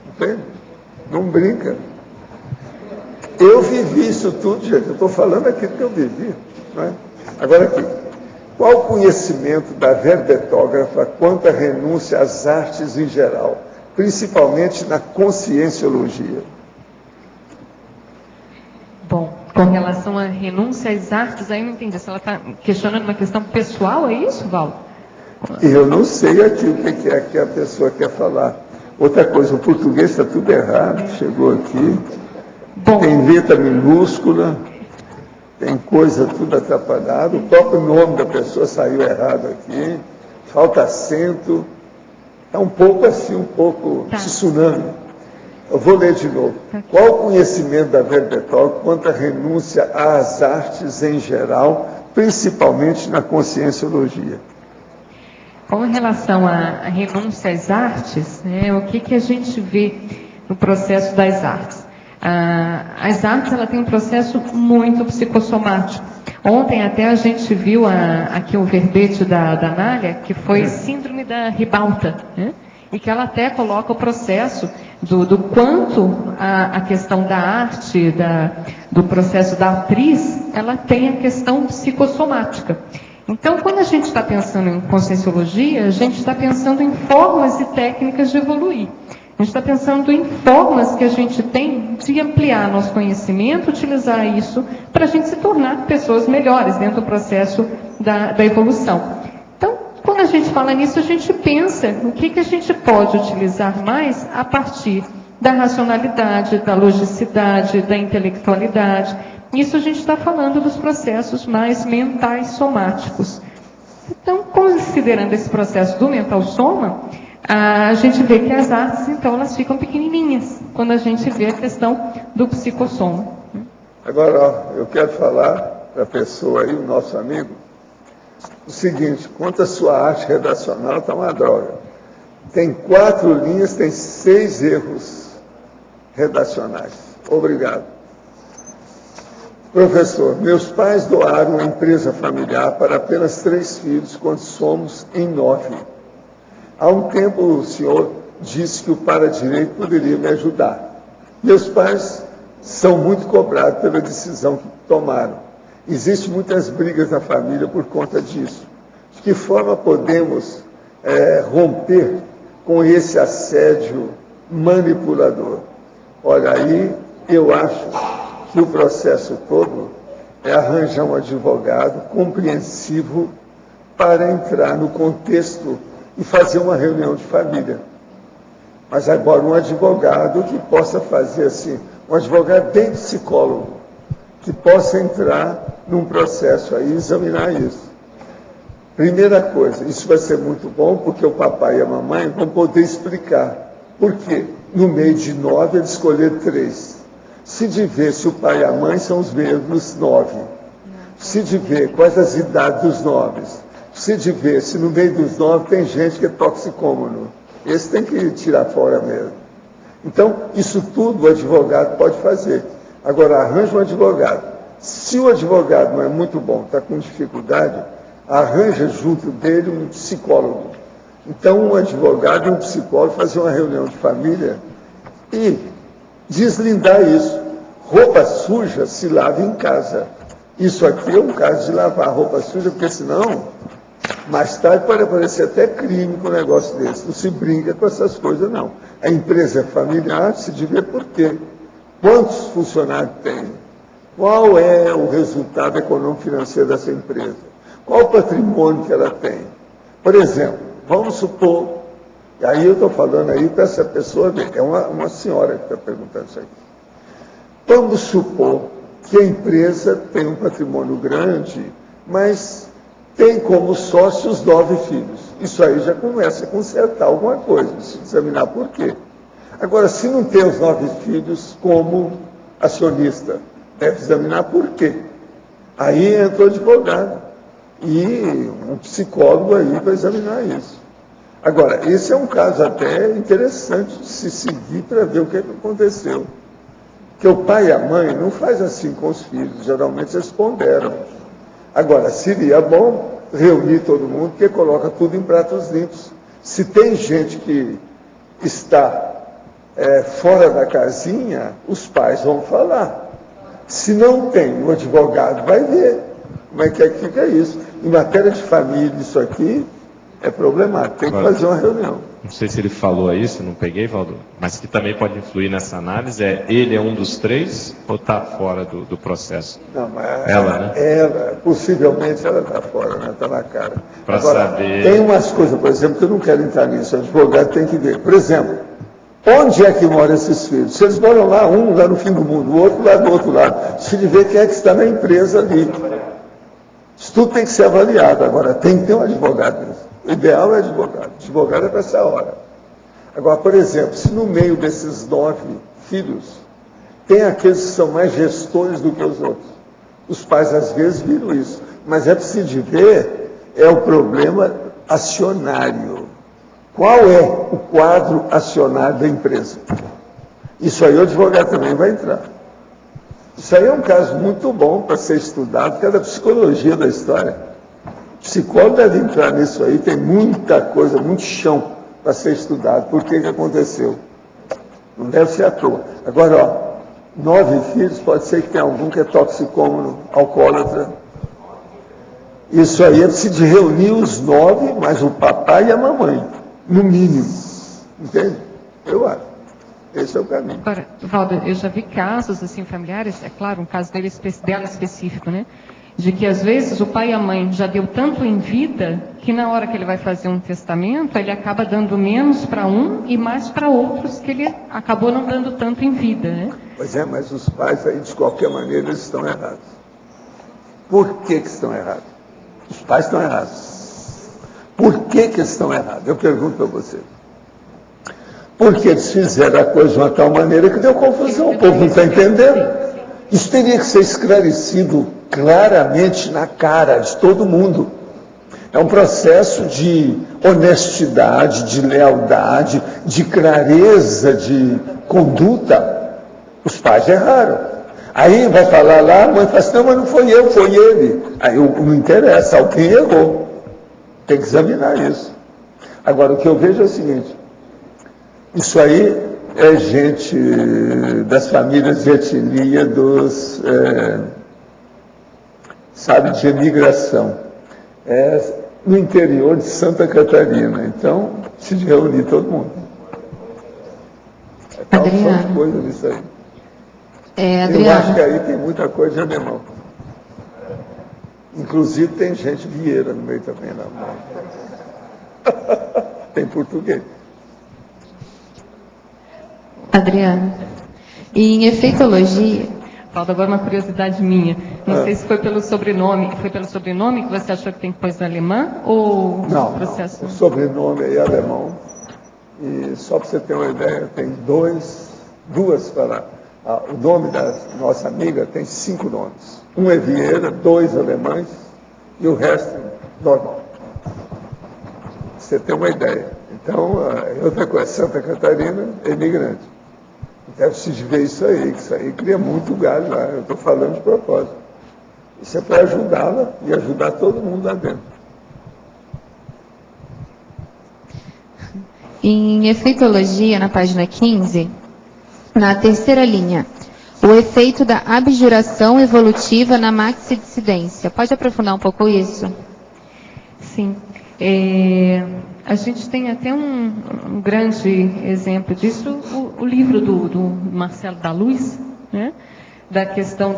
Entende? Não brinca. Eu vivi isso tudo, gente. Eu estou falando aquilo que eu vivi. Não é? Agora aqui. Qual o conhecimento da verbetógrafa quanto à renúncia às artes em geral, principalmente na conscienciologia? Bom, com relação à renúncia às artes, aí eu não entendi. Se ela está questionando uma questão pessoal, é isso, Valdo? Eu não sei aqui o que é que a pessoa quer falar. Outra coisa, o português está tudo errado, chegou aqui. Bom, tem letra minúscula, tem coisa tudo atrapalhada, o próprio nome da pessoa saiu errado aqui, falta acento, está um pouco assim, tsunami. Eu vou ler de novo. Qual o conhecimento da verbetógrafa quanto à renúncia às artes em geral, principalmente na conscienciologia? Com relação à renúncia às artes, né, o que a gente vê no processo das artes? As artes, ela tem um processo muito psicossomático. Ontem até a gente viu aqui o verbete da Nália, que foi síndrome da ribalta, né? E que ela até coloca o processo do quanto a questão da arte, do processo da atriz, ela tem a questão psicossomática. Então, quando a gente está pensando em conscienciologia, a gente está pensando em formas e técnicas de evoluir. A gente está pensando em formas que a gente tem de ampliar nosso conhecimento, utilizar isso para a gente se tornar pessoas melhores dentro do processo da evolução. Então, quando a gente fala nisso, a gente pensa no que a gente pode utilizar mais a partir da racionalidade, da logicidade, da intelectualidade. Isso a gente está falando dos processos mais mentais somáticos. Então, considerando esse processo do mental soma, a gente vê que as artes, então, elas ficam pequenininhas, quando a gente vê a questão do psicossoma. Agora, ó, eu quero falar para a pessoa aí, o nosso amigo, o seguinte: quanto à sua arte redacional, está uma droga. Tem 4 linhas, tem 6 erros redacionais. Obrigado. Professor, meus pais doaram a empresa familiar para apenas 3 filhos, quando somos em 9. Há um tempo o senhor disse que o para-direito poderia me ajudar. Meus pais são muito cobrados pela decisão que tomaram. Existem muitas brigas na família por conta disso. De que forma podemos romper com esse assédio manipulador? Olha, aí Eu acho que o processo todo é arranjar um advogado compreensivo para entrar no contexto e fazer uma reunião de família. Mas agora um advogado que possa fazer assim, um advogado bem psicólogo, que possa entrar num processo aí e examinar isso. Primeira coisa, isso vai ser muito bom porque o papai e a mamãe vão poder explicar por quê. No meio de 9 ele escolher 3. Se de ver se o pai e a mãe são os mesmos 9. Se de ver quais as idades dos 9. Se de ver se no meio dos 9 tem gente que é toxicômano. Esse tem que tirar fora mesmo. Então, isso tudo o advogado pode fazer. Agora, arranja um advogado. Se o advogado não é muito bom, está com dificuldade, arranja junto dele um psicólogo. Então, um advogado e um psicólogo fazer uma reunião de família e deslindar isso. Roupa suja se lava em casa. Isso aqui é um caso de lavar roupa suja, porque senão, mais tarde pode aparecer até crime com um negócio desse. Não se brinca com essas coisas, não. A empresa é familiar, se devia por quê? Quantos funcionários tem? Qual é o resultado econômico-financeiro dessa empresa? Qual o patrimônio que ela tem? Por exemplo, vamos supor, e aí eu estou falando aí para essa pessoa ver, é uma senhora que está perguntando isso aqui. Vamos supor que a empresa tem um patrimônio grande, mas tem como sócios 9 filhos. Isso aí já começa a consertar alguma coisa, se examinar por quê. Agora, se não tem os 9 filhos como acionista, deve examinar por quê. Aí entra o advogado e um psicólogo aí para examinar isso. Agora, esse é um caso até interessante de se seguir para ver o que aconteceu. Porque o pai e a mãe não faz assim com os filhos, geralmente eles ponderam. Agora, seria bom reunir todo mundo, porque coloca tudo em pratos limpos. Se tem gente que está fora da casinha, os pais vão falar. Se não tem, o advogado vai ver como é que fica isso. Em matéria de família, isso aqui é problemático, tem que fazer uma reunião. Não sei se ele falou isso, não peguei, Valdo, mas que também pode influir nessa análise, ele é um dos 3 ou está fora do processo? Não, mas ela, né? Ela, possivelmente ela está fora, né? Está na cara. Para saber... Tem umas coisas, por exemplo, que eu não quero entrar nisso, o advogado tem que ver. Por exemplo, onde é que moram esses filhos? Se eles moram lá, um lá no fim do mundo, o outro lá do outro lado, se ele vê quem é que está na empresa ali. Isso tudo tem que ser avaliado. Agora, tem que ter um advogado nisso. O ideal é advogado. Advogado é para essa hora. Agora, por exemplo, se no meio desses 9 filhos, tem aqueles que são mais gestores do que os outros. Os pais, às vezes, viram isso. Mas é preciso ver, é o problema acionário. Qual é o quadro acionário da empresa? Isso aí o advogado também vai entrar. Isso aí é um caso muito bom para ser estudado, que é da psicologia da história. O psicólogo deve entrar nisso aí, tem muita coisa, muito chão para ser estudado. Por que aconteceu? Não deve ser à toa. Agora, 9 filhos, pode ser que tenha algum que é toxicômano, alcoólatra. Isso aí é preciso reunir os 9, mais o papai e a mamãe, no mínimo. Entende? Eu acho. Esse é o caminho. Agora, Valdo, eu já vi casos assim familiares, é claro, um caso dela específico, né? De que às vezes o pai e a mãe já deu tanto em vida que na hora que ele vai fazer um testamento, ele acaba dando menos para um e mais para outros que ele acabou não dando tanto em vida, né? Pois é, mas os pais aí, de qualquer maneira, eles estão errados. Por que estão errados? Os pais estão errados. Por que eles estão errados? Eu pergunto para você. Porque eles fizeram a coisa de uma tal maneira que deu confusão, o povo não está entendendo. Isso teria que ser esclarecido claramente na cara de todo mundo. É um processo de honestidade, de lealdade, de clareza de conduta. Os pais erraram. Aí vai falar lá, a mãe fala assim, não, mas não foi eu, foi ele. Aí não interessa, alguém errou. Tem que examinar isso. Agora, o que eu vejo é o seguinte, isso aí é gente das famílias de etnia dos, de imigração. No interior de Santa Catarina. Então, se reunir todo mundo. Adriana, coisa disso aí. Eu acho que aí tem muita coisa de alemão. Inclusive tem gente Vieira no meio também, na mão. Tem português. Adriana, e em efeitologia... Falta agora uma curiosidade minha. Não sei se foi pelo sobrenome. Foi pelo sobrenome que você achou que tem coisa alemã ou processo? Não, o sobrenome é alemão. E só para você ter uma ideia, tem duas para... o nome da nossa amiga tem 5 nomes. Um é Vieira, 2 alemães e o resto normal. Você tem uma ideia. Então, outra coisa, Santa Catarina é imigrante. Deve se ver isso aí, que isso aí cria muito galho lá. Eu estou falando de propósito. Isso é para ajudá-la e ajudar todo mundo lá dentro. Em efeitologia, na página 15, na terceira linha, o efeito da abjuração evolutiva na maxidissidência. Pode aprofundar um pouco isso? Sim. A gente tem até um grande exemplo disso, o livro do Marcelo da Luz, né? Da questão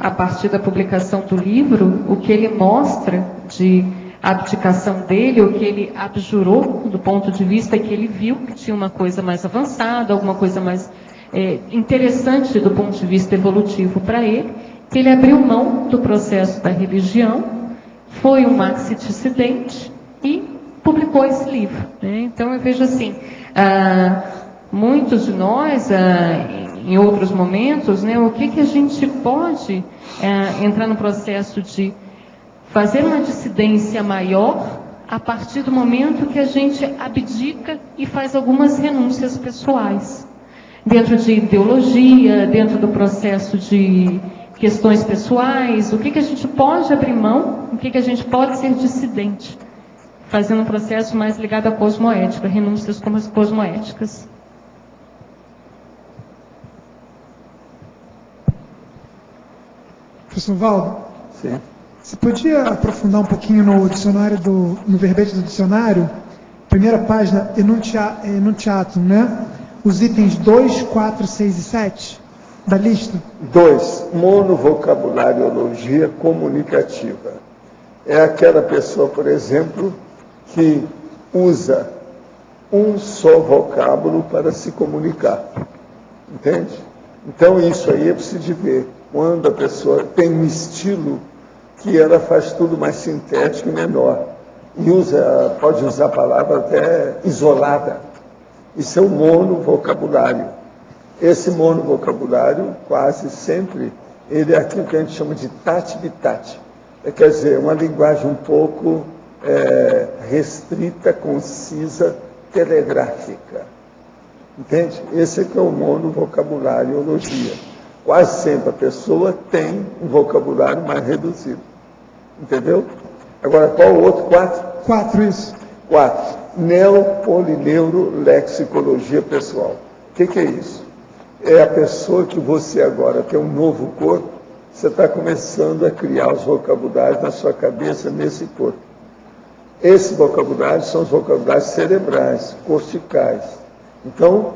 a partir da publicação do livro, o que ele mostra de abdicação dele, o que ele abjurou, do ponto de vista que ele viu que tinha uma coisa mais avançada, alguma coisa mais interessante do ponto de vista evolutivo para ele, que ele abriu mão do processo da religião, foi um maxi-dissidente e publicou esse livro, né? Então eu vejo assim, muitos de nós, em outros momentos, né, o que a gente pode entrar no processo de fazer uma dissidência maior a partir do momento que a gente abdica e faz algumas renúncias pessoais, dentro de ideologia, dentro do processo de questões pessoais, o que a gente pode abrir mão, o que a gente pode ser dissidente, fazendo um processo mais ligado à cosmoética, renúncias como as cosmoéticas. Professor Valdo? Sim. Você podia aprofundar um pouquinho no dicionário no verbete do dicionário, primeira página, enunciatum, né? Os itens 2, 4, 6 e 7 da lista? 2. Monovocabulariologia comunicativa. É aquela pessoa, por exemplo, que usa um só vocábulo para se comunicar. Entende? Então isso aí é preciso de ver. Quando a pessoa tem um estilo que ela faz tudo mais sintético e menor. E pode usar a palavra até isolada. Isso é o monovocabulário. Esse monovocabulário, quase sempre, ele é aquilo que a gente chama de tati-bitati. Quer dizer, uma linguagem um pouco restrita, concisa, telegráfica. Entende? Esse é que é o monovocabulariologia. Quase sempre a pessoa tem um vocabulário mais reduzido. Entendeu? Agora, qual o outro? 4? 4, isso. 4. Neopolineurolexicologia pessoal. O que é isso? É a pessoa que você agora tem um novo corpo, você está começando a criar os vocabulários na sua cabeça nesse corpo. Esses vocabulários são os vocabulários cerebrais, corticais. Então,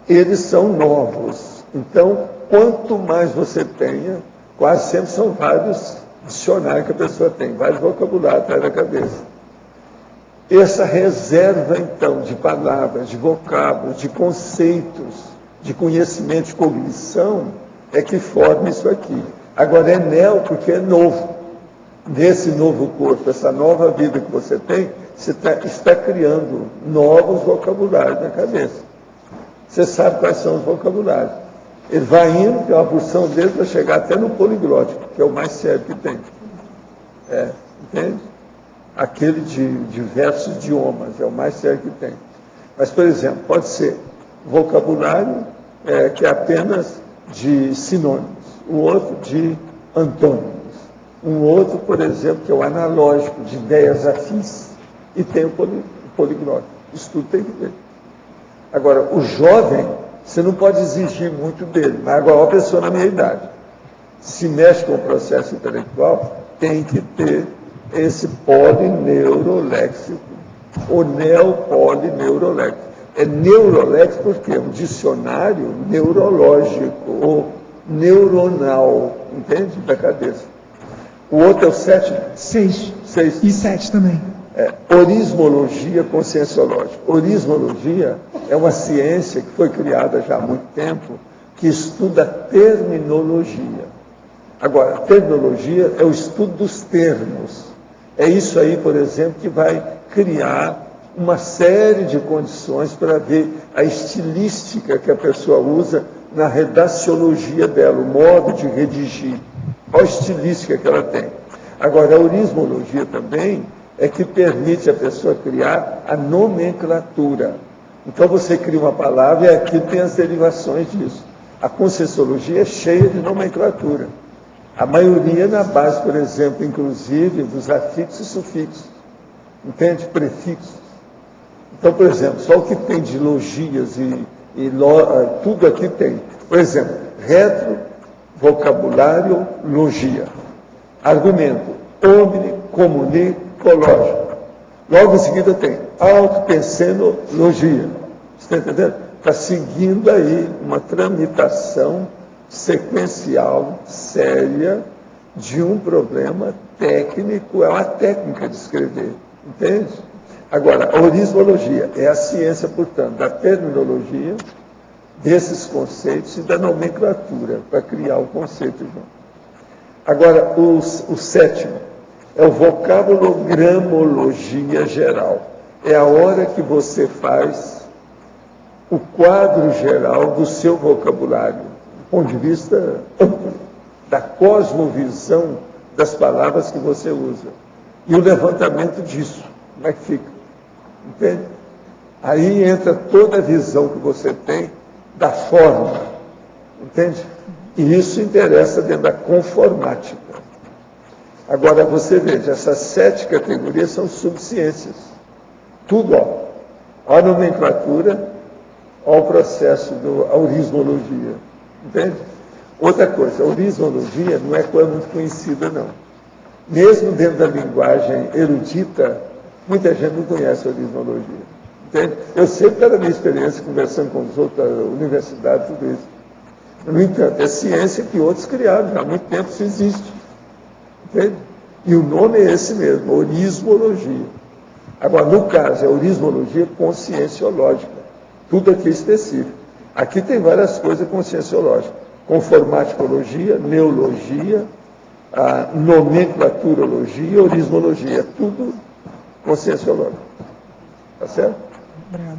eles são novos. Então, quanto mais você tenha, quase sempre são vários dicionários que a pessoa tem, vários vocabulários atrás da cabeça. Essa reserva, então, de palavras, de vocábulos, de conceitos, de conhecimento, de cognição, é que forma isso aqui. Agora é neo porque é novo. Nesse novo corpo, essa nova vida que você tem, você está criando novos vocabulários na cabeça. Você sabe quais são os vocabulários. Ele vai indo, tem uma porção deles para chegar até no poliglótico, que é o mais sério que tem. Entende? Aquele de diversos idiomas, é o mais sério que tem. Mas, por exemplo, pode ser vocabulário que é apenas de sinônimos, o outro de antônimos, um outro, por exemplo, que é o analógico, de ideias afins, e tem o poliglótico. Isso tudo tem que ver. Agora, o jovem, você não pode exigir muito dele, mas agora uma pessoa na minha idade, se mexe com o processo intelectual, tem que ter esse polineuroléxico, o neopolineuroléxico. É neuroléxico porque é um dicionário neurológico, ou neuronal, entende? Da cabeça. O outro é o sétimo? 6. E 7 também. Orismologia conscienciológica. Orismologia é uma ciência que foi criada já há muito tempo, que estuda terminologia. Agora, a terminologia é o estudo dos termos. É isso aí, por exemplo, que vai criar uma série de condições para ver a estilística que a pessoa usa na redaciologia dela, o modo de redigir, qual a estilística que ela tem. Agora, a orismologia também é que permite a pessoa criar a nomenclatura. Então, você cria uma palavra e aqui tem as derivações disso. A conscienciologia é cheia de nomenclatura. A maioria na base, por exemplo, inclusive, dos afixos e sufixos. Entende? Prefixos. Então, por exemplo, só o que tem de logias tudo aqui tem. Por exemplo, retro, vocabulário, logia. Argumento, omni, comuni, cológico. Logo em seguida tem autopensenologia. Você está entendendo? Está seguindo aí uma tramitação sequencial, séria, de um problema técnico, é uma técnica de escrever. Entende? Agora, a orismologia é a ciência, portanto, da terminologia, desses conceitos e da nomenclatura, para criar o conceito junto. Agora, o sétimo é o vocábulo gramologia geral. É a hora que você faz o quadro geral do seu vocabulário, do ponto de vista amplo, da cosmovisão das palavras que você usa. E o levantamento disso, como é que fica? Entende? Aí entra toda a visão que você tem da forma, entende? E isso interessa dentro da conformática. Agora, você veja, essas 7 categorias são subciências. Tudo, a nomenclatura, ao processo da orismologia. Entende? Outra coisa, a orismologia não é coisa muito conhecida, não. Mesmo dentro da linguagem erudita, muita gente não conhece a orismologia. Entende? Eu sempre, pela minha experiência, conversando com os outros, da universidade, tudo isso. No entanto, é ciência que outros criaram, já há muito tempo isso existe. Entende? E o nome é esse mesmo, orismologia. Agora, no caso, é orismologia conscienciológica. Tudo aqui é específico. Aqui tem várias coisas conscienciológicas. Conformaticologia, neologia, a nomenclaturologia, orismologia. Tudo conscienciológico. Tá certo?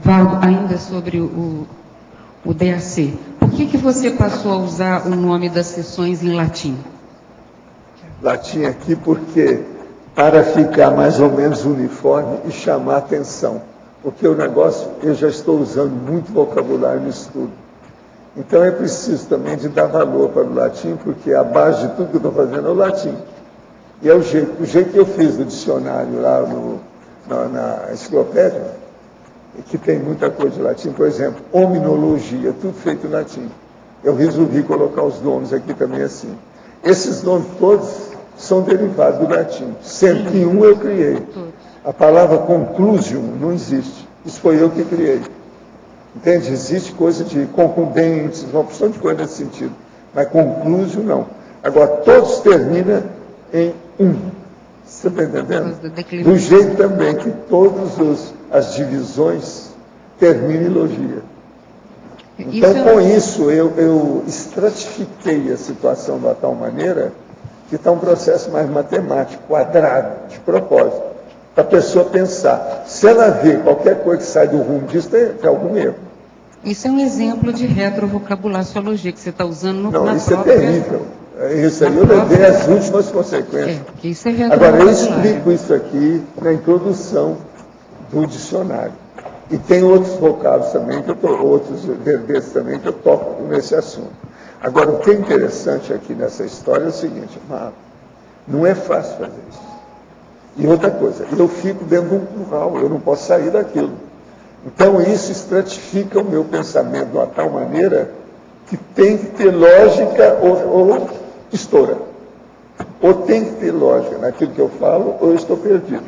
Valdo, ainda sobre o DAC. Por que você passou a usar o nome das sessões em latim? Latim aqui porque, para ficar mais ou menos uniforme e chamar atenção. Porque o negócio, eu já estou usando muito vocabulário no estudo. Então é preciso também de dar valor para o latim, porque a base de tudo que eu estou fazendo é o latim. E é o jeito que eu fiz do dicionário lá na enciclopédia, que tem muita coisa de latim, por exemplo, hominologia, tudo feito em latim. Eu resolvi colocar os nomes aqui também assim. Esses nomes todos são derivados do latim. 101 eu criei. A palavra conclusium não existe. Isso foi eu que criei. Entende? Existe coisa de concludentes, uma opção de coisa nesse sentido. Mas conclusium não. Agora, todos terminam em um. Você está entendendo? Do jeito também que todas as divisões terminam em logia. Então, com isso, eu estratifiquei a situação de uma tal maneira que está um processo mais matemático, quadrado, de propósito. Para a pessoa pensar. Se ela vê qualquer coisa que sai do rumo disso, tem algum erro. Isso é um exemplo de retrovocabulaciologia que você está usando no Não, na isso própria... é terrível. Isso aí eu levei as últimas consequências. Isso é Agora, eu explico isso aqui na introdução do dicionário. E tem outros vocábulos também, outros verbos também que eu toco nesse assunto. Agora, o que é interessante aqui nessa história é o seguinte, não é fácil fazer isso. E outra coisa, eu fico dentro de um curral, eu não posso sair daquilo. Então, isso estratifica o meu pensamento de uma tal maneira que tem que ter lógica ou estoura. Ou tem que ter lógica naquilo que eu falo, ou eu estou perdido.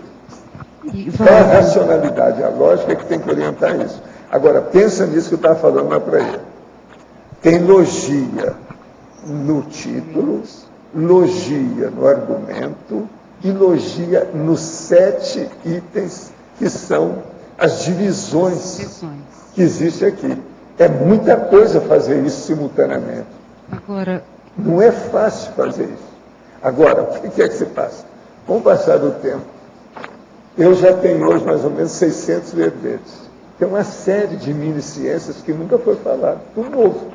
Então, a racionalidade, a lógica é que tem que orientar isso. Agora, pensa nisso que eu estava falando lá para ele. Tem logia, no título, logia no argumento e logia nos 7 itens que são as divisões que existem aqui. É muita coisa fazer isso simultaneamente. Agora, não é fácil fazer isso. Agora, o que é que se passa? Com o passar do tempo, eu já tenho hoje mais ou menos 600 verbetes. Tem uma série de mini-ciências que nunca foi falado, tudo novo.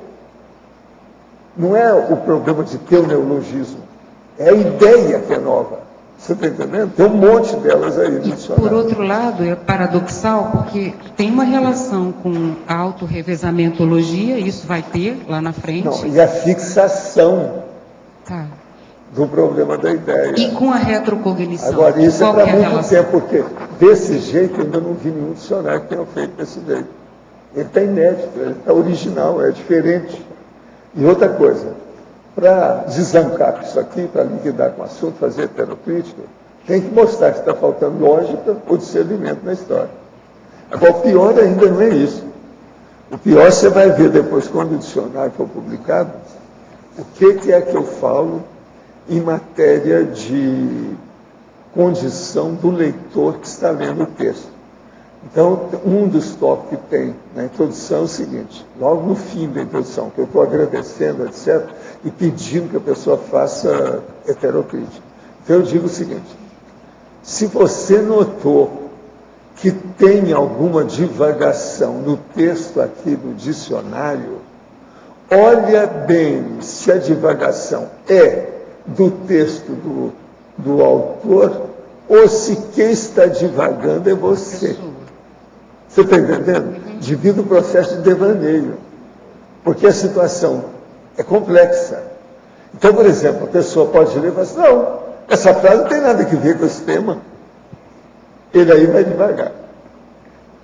Não é o problema de ter o neologismo, é a ideia que é nova. Você está entendendo? Tem um monte delas aí no dicionário. Por outro lado, é paradoxal, porque tem uma relação com a autorrevesamentologia, isso vai ter lá na frente. Não, e a fixação do problema da ideia. E com a retrocognição. Agora, isso é para muito tempo, porque desse jeito eu ainda não vi nenhum dicionário que tenha feito desse jeito. Ele está inédito, ele está original, é diferente. E outra coisa, para desancar isso aqui, para liquidar com o assunto, fazer heterocrítica, tem que mostrar que está faltando lógica ou discernimento na história. Agora, o pior ainda não é isso. O pior você vai ver depois, quando o dicionário for publicado, o que é que eu falo em matéria de condição do leitor que está lendo o texto. Então, um dos tópicos que tem na introdução é o seguinte, logo no fim da introdução, que eu estou agradecendo, etc., e pedindo que a pessoa faça heterocrítica. Então, eu digo o seguinte, se você notou que tem alguma divagação no texto aqui do dicionário, olha bem se a divagação é do texto do autor ou se quem está divagando é você. Você está entendendo? Devido ao processo de devaneio. Porque a situação é complexa. Então, por exemplo, a pessoa pode ler e falar assim, não, essa frase não tem nada a ver com esse tema. Ele aí vai devagar.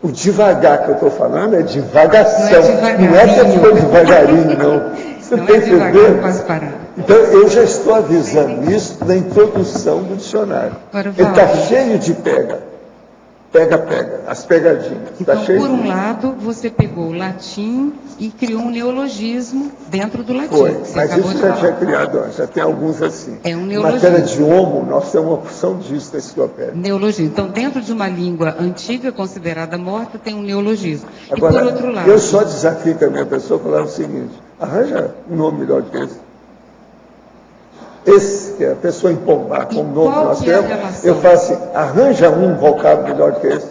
O devagar que eu estou falando é divagação. Não é que eu estou devagarinho, não. Você está entendendo? Então, eu já estou avisando isso na introdução do dicionário. Ele está cheio de pega, as pegadinhas. Então, por um lado, você pegou o latim e criou um neologismo dentro do latim. Foi, mas isso já tinha criado antes, já tem alguns assim. É um neologismo. Em matéria de homo, nós temos uma opção disso na enciclopédia. Neologismo. Então, dentro de uma língua antiga, considerada morta, tem um neologismo. Agora, e por outro lado... eu só desafio a minha pessoa falando o seguinte, arranja um nome melhor do que esse. Esse que é a pessoa empombar como nome que nós temos, eu falo assim, arranja um vocábulo melhor do que esse.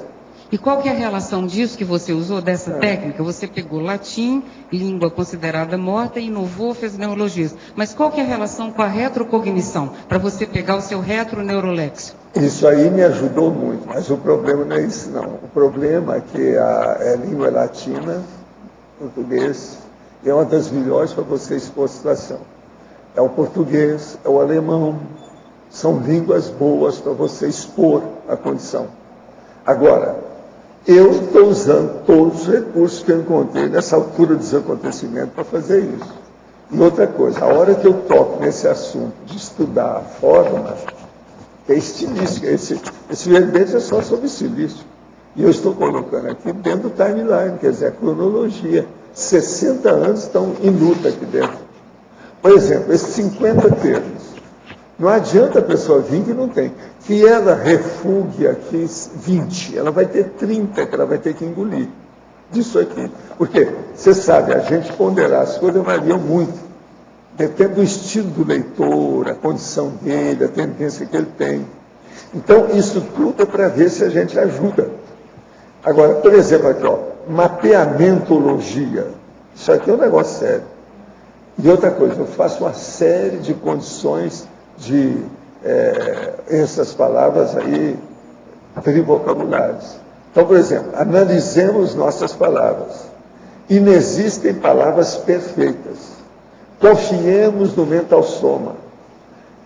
E qual que é a relação disso que você usou, dessa técnica? Você pegou latim, língua considerada morta, e inovou, fez neologismo. Mas qual que é a relação com a retrocognição, para você pegar o seu retroneuroléxico? Isso aí me ajudou muito, mas o problema não é isso, não. O problema é que a língua latina, português, é uma das melhores para você expor a situação. É o português, é o alemão, são línguas boas para você expor a condição. Agora, eu estou usando todos os recursos que eu encontrei nessa altura dos acontecimentos para fazer isso. E outra coisa, a hora que eu toco nesse assunto de estudar a forma, é estilística. Esse verbete é só sobre estilística. E eu estou colocando aqui dentro do timeline, quer dizer, a cronologia. 60 anos estão em luta aqui dentro. Por exemplo, esses 50 termos. Não adianta a pessoa vir que não tem. Que ela refugue aqui 20, ela vai ter 30 que ela vai ter que engolir. Disso aqui. Porque, você sabe, a gente ponderar as coisas variam muito. Depende do estilo do leitor, a condição dele, a tendência que ele tem. Então, isso tudo é para ver se a gente ajuda. Agora, por exemplo, aqui, ó, mapeamentologia. Isso aqui é um negócio sério. E outra coisa, eu faço uma série de condições de essas palavras aí, trivocabulárias. Então, por exemplo, analisemos nossas palavras. Inexistem palavras perfeitas. Confiemos no mental soma.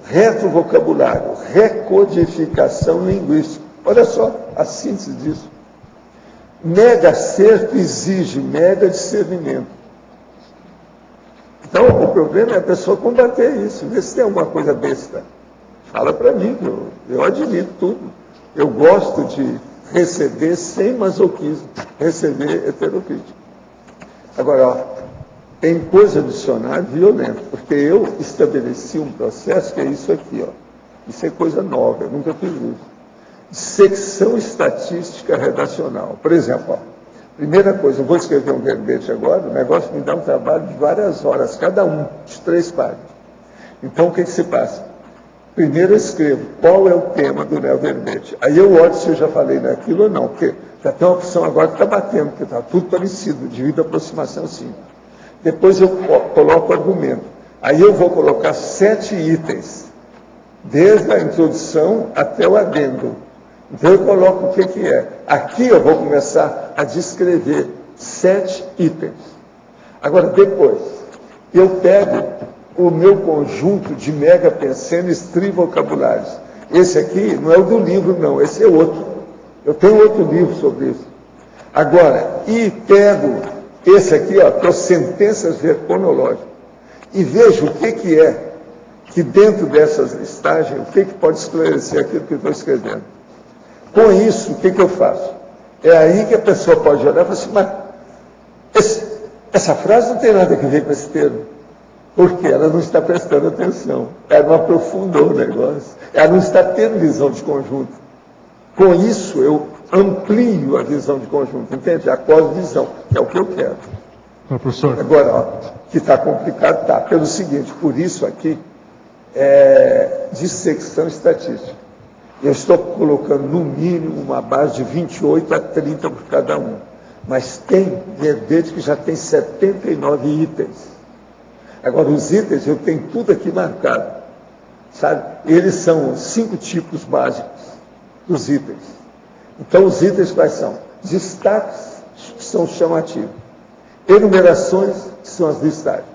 Retrovocabulário, recodificação linguística. Olha só a síntese disso. Mega acerto exige mega discernimento. Então, o problema é a pessoa combater isso. Vê se tem alguma coisa besta. Fala para mim, eu admito tudo. Eu gosto de receber sem masoquismo, receber heterocrítica. Agora, ó, tem coisa do dicionário violenta, porque eu estabeleci um processo que é isso aqui, ó. Isso é coisa nova, eu nunca fiz isso. Secção estatística redacional. Por exemplo, ó, primeira coisa, eu vou escrever um verbete agora, o negócio me dá um trabalho de várias horas, cada um, de 3 páginas. Então, o que se passa? Primeiro eu escrevo qual é o tema do meu verbete. Aí eu olho se eu já falei naquilo ou não, porque já tem uma opção agora que está batendo, porque está tudo parecido, devido à aproximação sim. Depois eu coloco o argumento. Aí eu vou colocar 7 itens, desde a introdução até o adendo. Então eu coloco o que é. Aqui eu vou começar a descrever 7 itens. Agora, depois, eu pego o meu conjunto de megapensenes trivocabulários. Esse aqui não é o do livro, não, esse é outro. Eu tenho outro livro sobre isso. Agora, e pego esse aqui, ó, que é sentenças verponológicas, e vejo o que é que dentro dessas listagens, o que pode esclarecer aquilo que eu estou escrevendo. Com isso, o que eu faço? É aí que a pessoa pode olhar e falar assim, mas essa frase não tem nada a ver com esse termo. Porque ela não está prestando atenção, ela não aprofundou o negócio, ela não está tendo visão de conjunto. Com isso, eu amplio a visão de conjunto, entende? A cosvisão, que é o que eu quero. Professor. Agora, ó, que está complicado, tá. Pelo seguinte, por isso aqui, dissecção estatística. Eu estou colocando, no mínimo, uma base de 28 a 30 por cada um. Mas tem verbete que já tem 79 itens. Agora, os itens, eu tenho tudo aqui marcado, sabe? Eles são 5 tipos básicos dos itens. Então, os itens quais são? Destaques, que são chamativos. Enumerações, que são as listagens.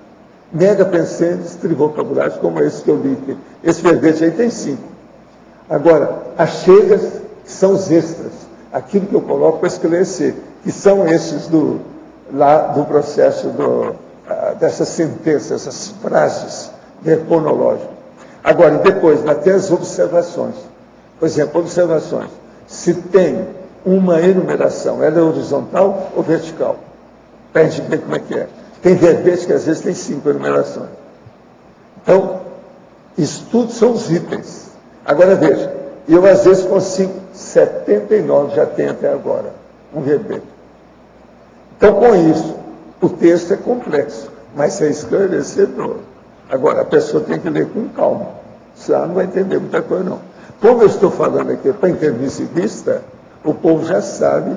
Megapensenes, trivocabulários, como esse que eu li aqui. Esse verbete aí tem 5. Agora, as chegas, que são os extras. Aquilo que eu coloco para esclarecer, que são esses do processo dessas sentenças, essas frases verponológicas. Agora, e depois, até as observações. Por exemplo, observações. Se tem uma enumeração, ela é horizontal ou vertical? Para a gente ver como é que é. Tem verbete que às vezes tem 5 enumerações. Então, isso tudo são os itens. Agora veja, eu às vezes consigo 79, já tem até agora, um verbete. Então, com isso, o texto é complexo, mas é esclarecedor. Agora, a pessoa tem que ler com calma, senão não vai entender muita coisa, não. Como eu estou falando aqui para intermissivista, o povo já sabe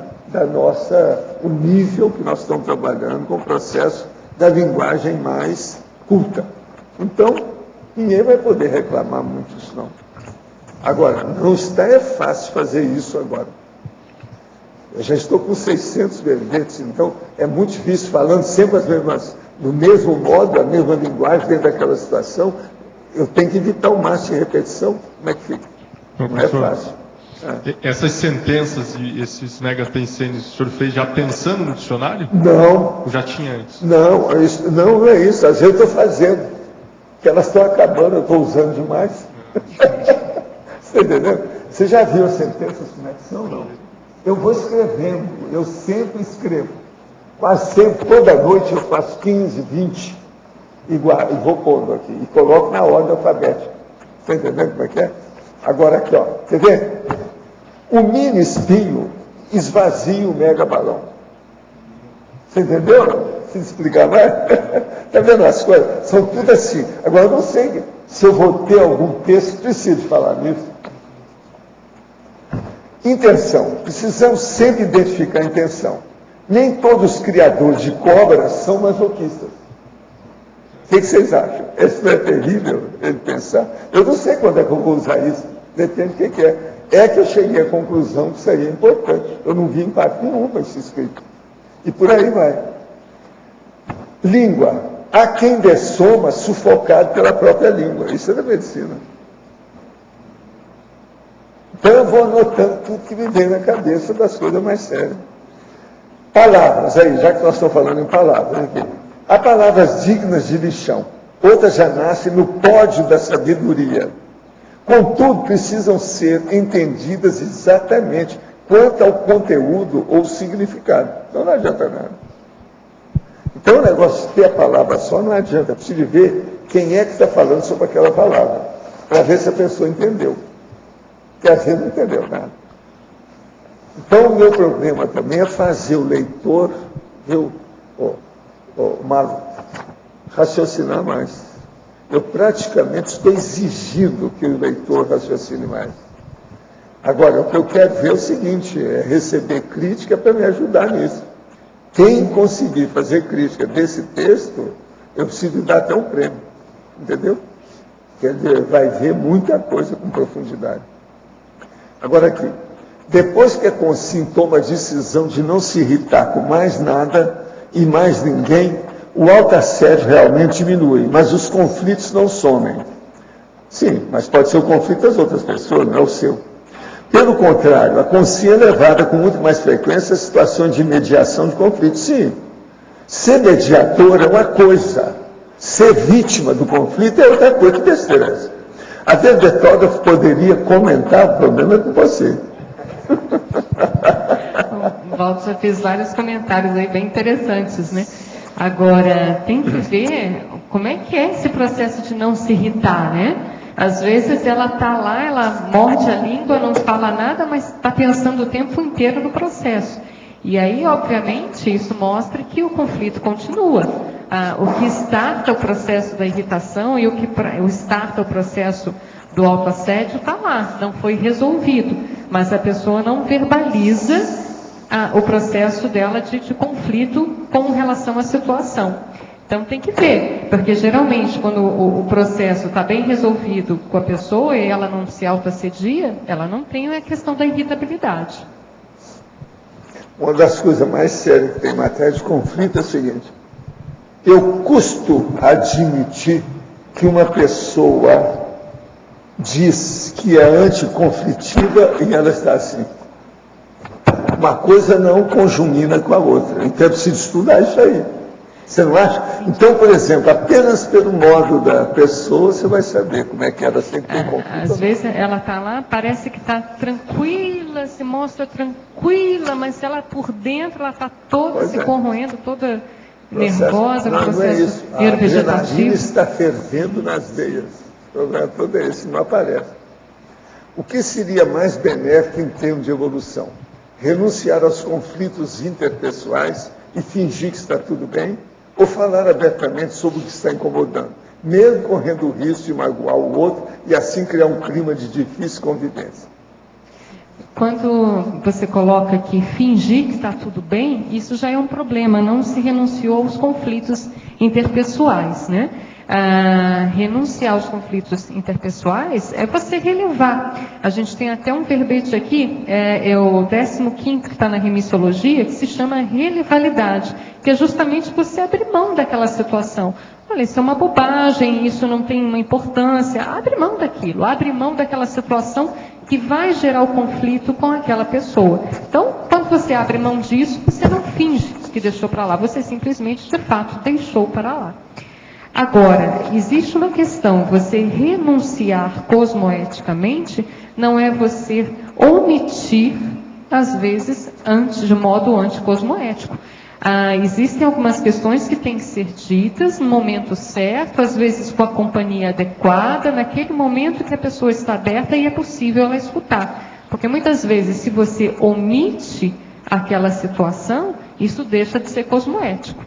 o nível que nós estamos trabalhando com o processo da linguagem mais culta. Então, ninguém vai poder reclamar muito disso, não. Agora, não está fácil fazer isso agora. Eu já estou com 600 verbetes, então é muito difícil, falando sempre as mesmas, do mesmo modo, a mesma linguagem, dentro daquela situação, eu tenho que evitar o máximo de repetição. Como é que fica? Não é fácil. Essas sentenças e esses megapensenes, o senhor fez já pensando no dicionário? Não. Ou já tinha antes? Não, não é isso. Às vezes eu estou fazendo, porque elas estão acabando, eu estou usando demais. Você entendeu? Você já viu as sentenças como é que são? Não. Eu vou escrevendo, eu sempre escrevo. Quase sempre, toda noite eu faço 15, 20 e vou pondo aqui. E coloco na ordem alfabética. Você entendendo como é que é? Agora aqui, ó. Você vê? O mini espinho esvazia o mega balão. Você entendeu? Se explicar mais? Está vendo as coisas? São tudo assim. Agora eu não sei se eu vou ter algum texto, preciso falar nisso. Intenção. Precisamos sempre identificar a intenção. Nem todos os criadores de cobras são masoquistas. O que vocês acham? Isso não é terrível ele pensar? Eu não sei quando é que eu vou usar isso. Depende do que é. É que eu cheguei à conclusão que seria importante. Eu não vi impacto nenhum com esse escrito. E por aí vai. Língua. Há quem dessoma sufocado pela própria língua. Isso é da medicina. Então eu vou anotando tudo que me vem na cabeça das coisas mais sérias. Palavras, aí, já que nós estamos falando em palavras aqui. Há palavras dignas de lixão. Outras já nascem no pódio da sabedoria. Contudo, precisam ser entendidas exatamente quanto ao conteúdo ou significado. Então não adianta nada. Então, o negócio de ter a palavra só não adianta. Precisa ver quem é que está falando sobre aquela palavra, para ver se a pessoa entendeu. Porque às vezes não entendeu nada. Então, o meu problema também é fazer o leitor, Malu, raciocinar mais. Eu praticamente estou exigindo que o leitor raciocine mais. Agora, o que eu quero ver é o seguinte, é receber crítica para me ajudar nisso. Quem conseguir fazer crítica desse texto, eu preciso dar até um prêmio, entendeu? Quer dizer, vai ver muita coisa com profundidade. Agora aqui, depois que a Consim toma a decisão de não se irritar com mais nada e mais ninguém, o autoassédio realmente diminui, mas os conflitos não somem. Sim, mas pode ser o conflito das outras pessoas, não é o seu. Pelo contrário, a Consim é levada com muito mais frequência a situações de mediação de conflitos. Sim, ser mediador é uma coisa, ser vítima do conflito é outra coisa. Que besteira é essa? A Verbetória poderia comentar o problema com você. O Valdo já fez vários comentários aí bem interessantes, né? Agora, tem que ver como é que é esse processo de não se irritar, né? Às vezes ela está lá, ela morde a língua, não fala nada, mas está pensando o tempo inteiro no processo. E aí, obviamente, isso mostra que o conflito continua. O que starta o processo da irritação e o que starta o processo do autoassédio está lá, não foi resolvido. Mas a pessoa não verbaliza o processo dela de conflito com relação à situação. Então tem que ver, porque geralmente quando o processo está bem resolvido com a pessoa e ela não se autoassedia, ela não tem a questão da irritabilidade. Uma das coisas mais sérias que tem em matéria de conflito é o seguinte: eu custo admitir que uma pessoa diz que é anticonflitiva e ela está assim. Uma coisa não conjumina com a outra. Então é preciso estudar isso aí. Você não acha? Então, por exemplo, apenas pelo modo da pessoa, você vai saber como é que ela sempre tem conflito. Às vezes ela está lá, parece que está tranquila, se mostra tranquila, mas ela por dentro, ela está toda se corroendo, toda nervosa, não, processo não é isso. A neurovegetativo. adrenalina está fervendo nas veias. O problema todo é esse, não aparece. O que seria mais benéfico em termos de evolução? Renunciar aos conflitos interpessoais e fingir que está tudo bem? Ou falar abertamente sobre o que está incomodando, mesmo correndo o risco de magoar o outro e assim criar um clima de difícil convivência? Quando você coloca que fingir que está tudo bem, isso já é um problema, não se renunciou aos conflitos interpessoais, né? Renunciar aos conflitos interpessoais é você relevar. A gente tem até um verbete aqui, é o 15º que está na remissiologia, que se chama relevalidade, que é justamente você abrir mão daquela situação. Olha, isso é uma bobagem, isso não tem uma importância. Abre mão daquilo, abre mão daquela situação que vai gerar o conflito com aquela pessoa. Então, quando você abre mão disso, você não finge que deixou para lá, você simplesmente, de fato, deixou para lá. Agora, existe uma questão, você renunciar cosmoeticamente não é você omitir, às vezes, de modo anticosmoético. Existem algumas questões que têm que ser ditas no momento certo, às vezes com a companhia adequada, naquele momento que a pessoa está aberta e é possível ela escutar. Porque muitas vezes, se você omite aquela situação, isso deixa de ser cosmoético.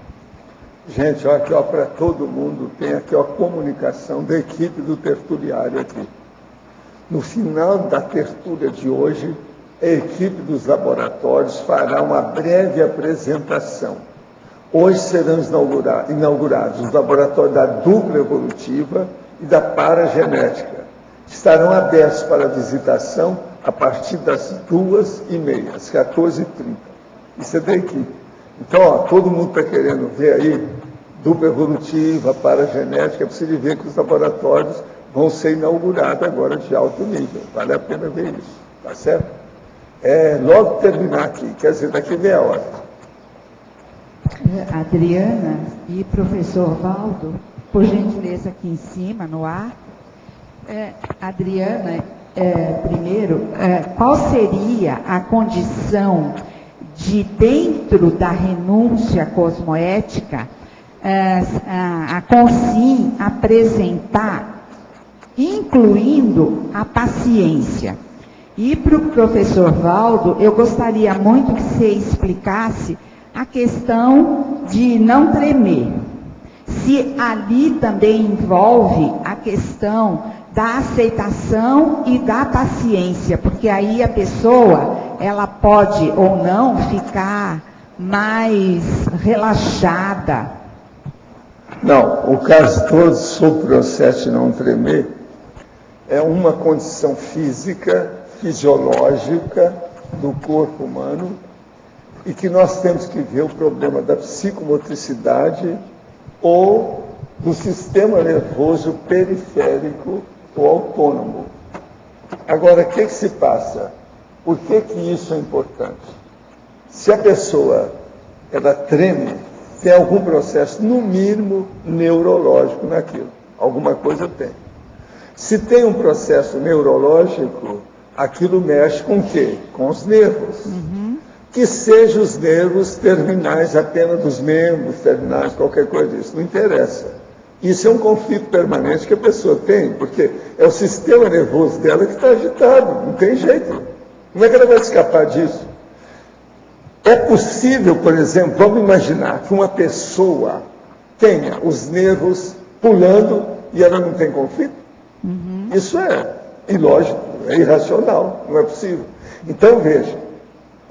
Gente, olha aqui, ó, para todo mundo, tem aqui ó, a comunicação da equipe do tertuliário aqui. No final da tertúlia de hoje, a equipe dos laboratórios fará uma breve apresentação. Hoje serão inaugurados os laboratórios da dupla evolutiva e da paragenética. Estarão abertos para visitação a partir das 2h30, às 14h30. Isso é da equipe. Então, ó, todo mundo está querendo ver aí, dupla evolutiva, paragenética, é preciso ver que os laboratórios vão ser inaugurados agora de alto nível. Vale a pena ver isso, tá certo? Logo terminar aqui, quer dizer, daqui meia hora. Adriana e professor Valdo, por gentileza aqui em cima, no ar. Adriana, primeiro, qual seria a condição de, dentro da renúncia cosmoética, a Consim apresentar, incluindo a paciência. E para o professor Valdo, eu gostaria muito que você explicasse a questão de não tremer. Se ali também envolve a questão da aceitação e da paciência, porque aí a pessoa, ela pode ou não ficar mais relaxada. Não, o caso todo sobre o processo de não tremer é uma condição física, fisiológica do corpo humano e que nós temos que ver o problema da psicomotricidade ou do sistema nervoso periférico ou autônomo. Agora, o que se passa? Por que isso é importante? Se a pessoa ela treme, tem algum processo, no mínimo, neurológico naquilo. Alguma coisa tem. Se tem um processo neurológico, aquilo mexe com o quê? Com os nervos. Que sejam os nervos terminais apenas dos membros, terminais, qualquer coisa disso, não interessa. Isso é um conflito permanente que a pessoa tem, porque é o sistema nervoso dela que está agitado, não tem jeito. Como é que ela vai escapar disso? É possível, por exemplo, vamos imaginar que uma pessoa tenha os nervos pulando e ela não tem conflito? Isso é ilógico, é irracional, não é possível. Então, veja,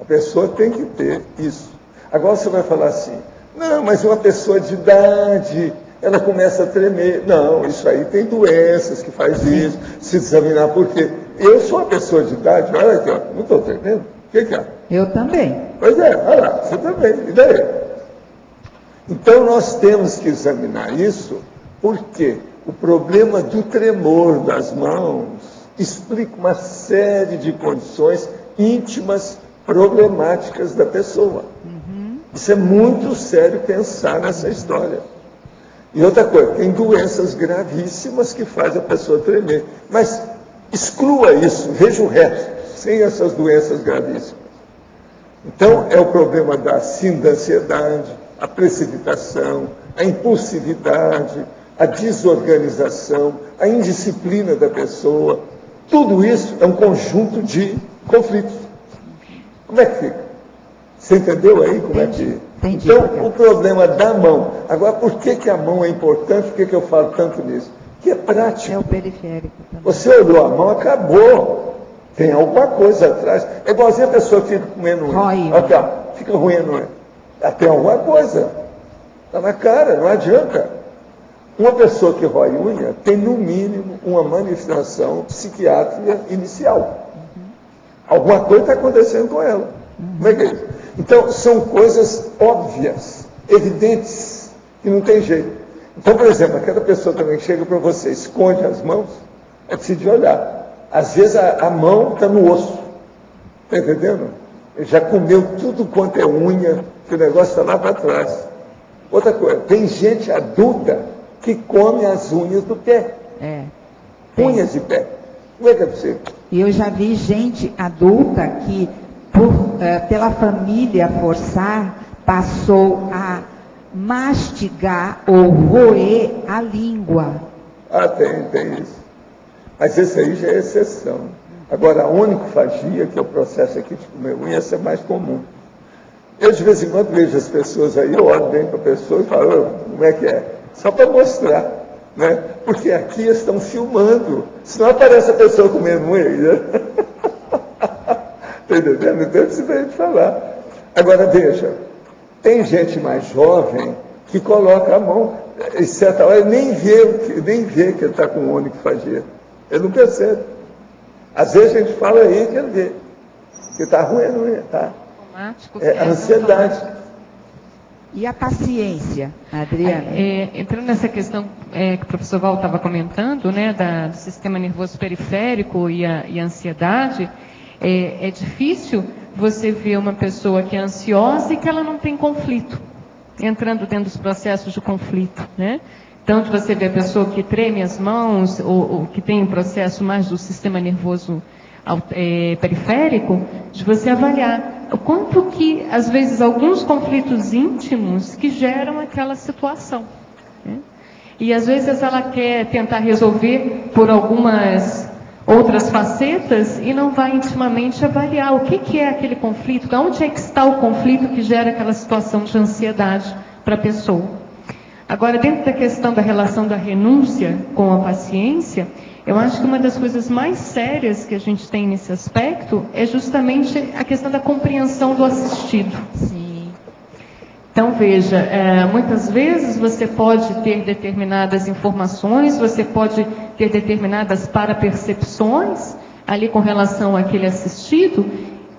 a pessoa tem que ter isso. Agora você vai falar assim, não, mas uma pessoa de idade, ela começa a tremer. Não, isso aí tem doenças que faz isso, se examinar por quê. Eu sou uma pessoa de idade, olha aqui, ó, não estou tremendo. O que é? Eu também. Pois é, olha lá, você também, e daí? Então nós temos que examinar isso, porque o problema do tremor das mãos explica uma série de condições íntimas, problemáticas da pessoa. Isso é muito sério pensar nessa história. E outra coisa, tem doenças gravíssimas que fazem a pessoa tremer. Mas exclua isso, veja o resto, sem essas doenças gravíssimas. Então, é o problema da síndrome da ansiedade, a precipitação, a impulsividade, a desorganização, a indisciplina da pessoa. Tudo isso é um conjunto de conflitos. Como é que fica? Você entendeu aí como é que... Entendi. Então, o problema da mão. Agora, por que a mão é importante? Por que eu falo tanto nisso? Que é prático. É o periférico também. Você olhou a mão, acabou. Tem alguma coisa atrás. É igualzinho a pessoa que fica comendo unha. Aqui, ó, fica roendo unha. Tem alguma coisa. Está na cara, não adianta. Uma pessoa que rói unha tem, no mínimo, uma manifestação psiquiátrica inicial. Alguma coisa está acontecendo com ela. Como é que é isso? Então, são coisas óbvias, evidentes, que não tem jeito. Então, por exemplo, aquela pessoa também que chega para você, esconde as mãos, é preciso de olhar. Às vezes a mão está no osso. Está entendendo? Ele já comeu tudo quanto é unha, que o negócio está lá para trás. Outra coisa, tem gente adulta que come as unhas do pé. Unhas de pé. Como é que é possível? E eu já vi gente adulta que, pela família forçar, passou a mastigar ou roer a língua. Tem isso. Mas esse aí já é exceção. Agora, a onicofagia, que é o processo aqui de comer unha, essa é mais comum. Eu, de vez em quando, vejo as pessoas aí, eu olho bem para a pessoa e falo, como é que é? Só para mostrar, né? Porque aqui estão filmando. Senão aparece a pessoa comendo unha. Está entendendo? Então, eu preciso falar. Agora, veja, tem gente mais jovem que coloca a mão, em certa hora, nem vê que ele está com onicofagia. Ele não percebe. Às vezes a gente fala aí que ele vê. Que está ruim, não é? Tá? É a ansiedade. E a paciência, Adriana? Entrando nessa questão que o professor Val estava comentando, né, do sistema nervoso periférico e a ansiedade, é difícil você ver uma pessoa que é ansiosa e que ela não tem conflito, entrando dentro dos processos de conflito, né? Então, de você ver a pessoa que treme as mãos, ou que tem um processo mais do sistema nervoso periférico, de você avaliar. o quanto que, às vezes, alguns conflitos íntimos que geram aquela situação. Né? E, às vezes, ela quer tentar resolver por algumas outras facetas e não vai intimamente avaliar o que é aquele conflito, onde é que está o conflito que gera aquela situação de ansiedade para a pessoa. Agora, dentro da questão da relação da renúncia com a paciência, eu acho que uma das coisas mais sérias que a gente tem nesse aspecto é justamente a questão da compreensão do assistido. Sim. Então, veja, muitas vezes você pode ter determinadas informações, você pode ter determinadas parapercepções ali com relação àquele assistido,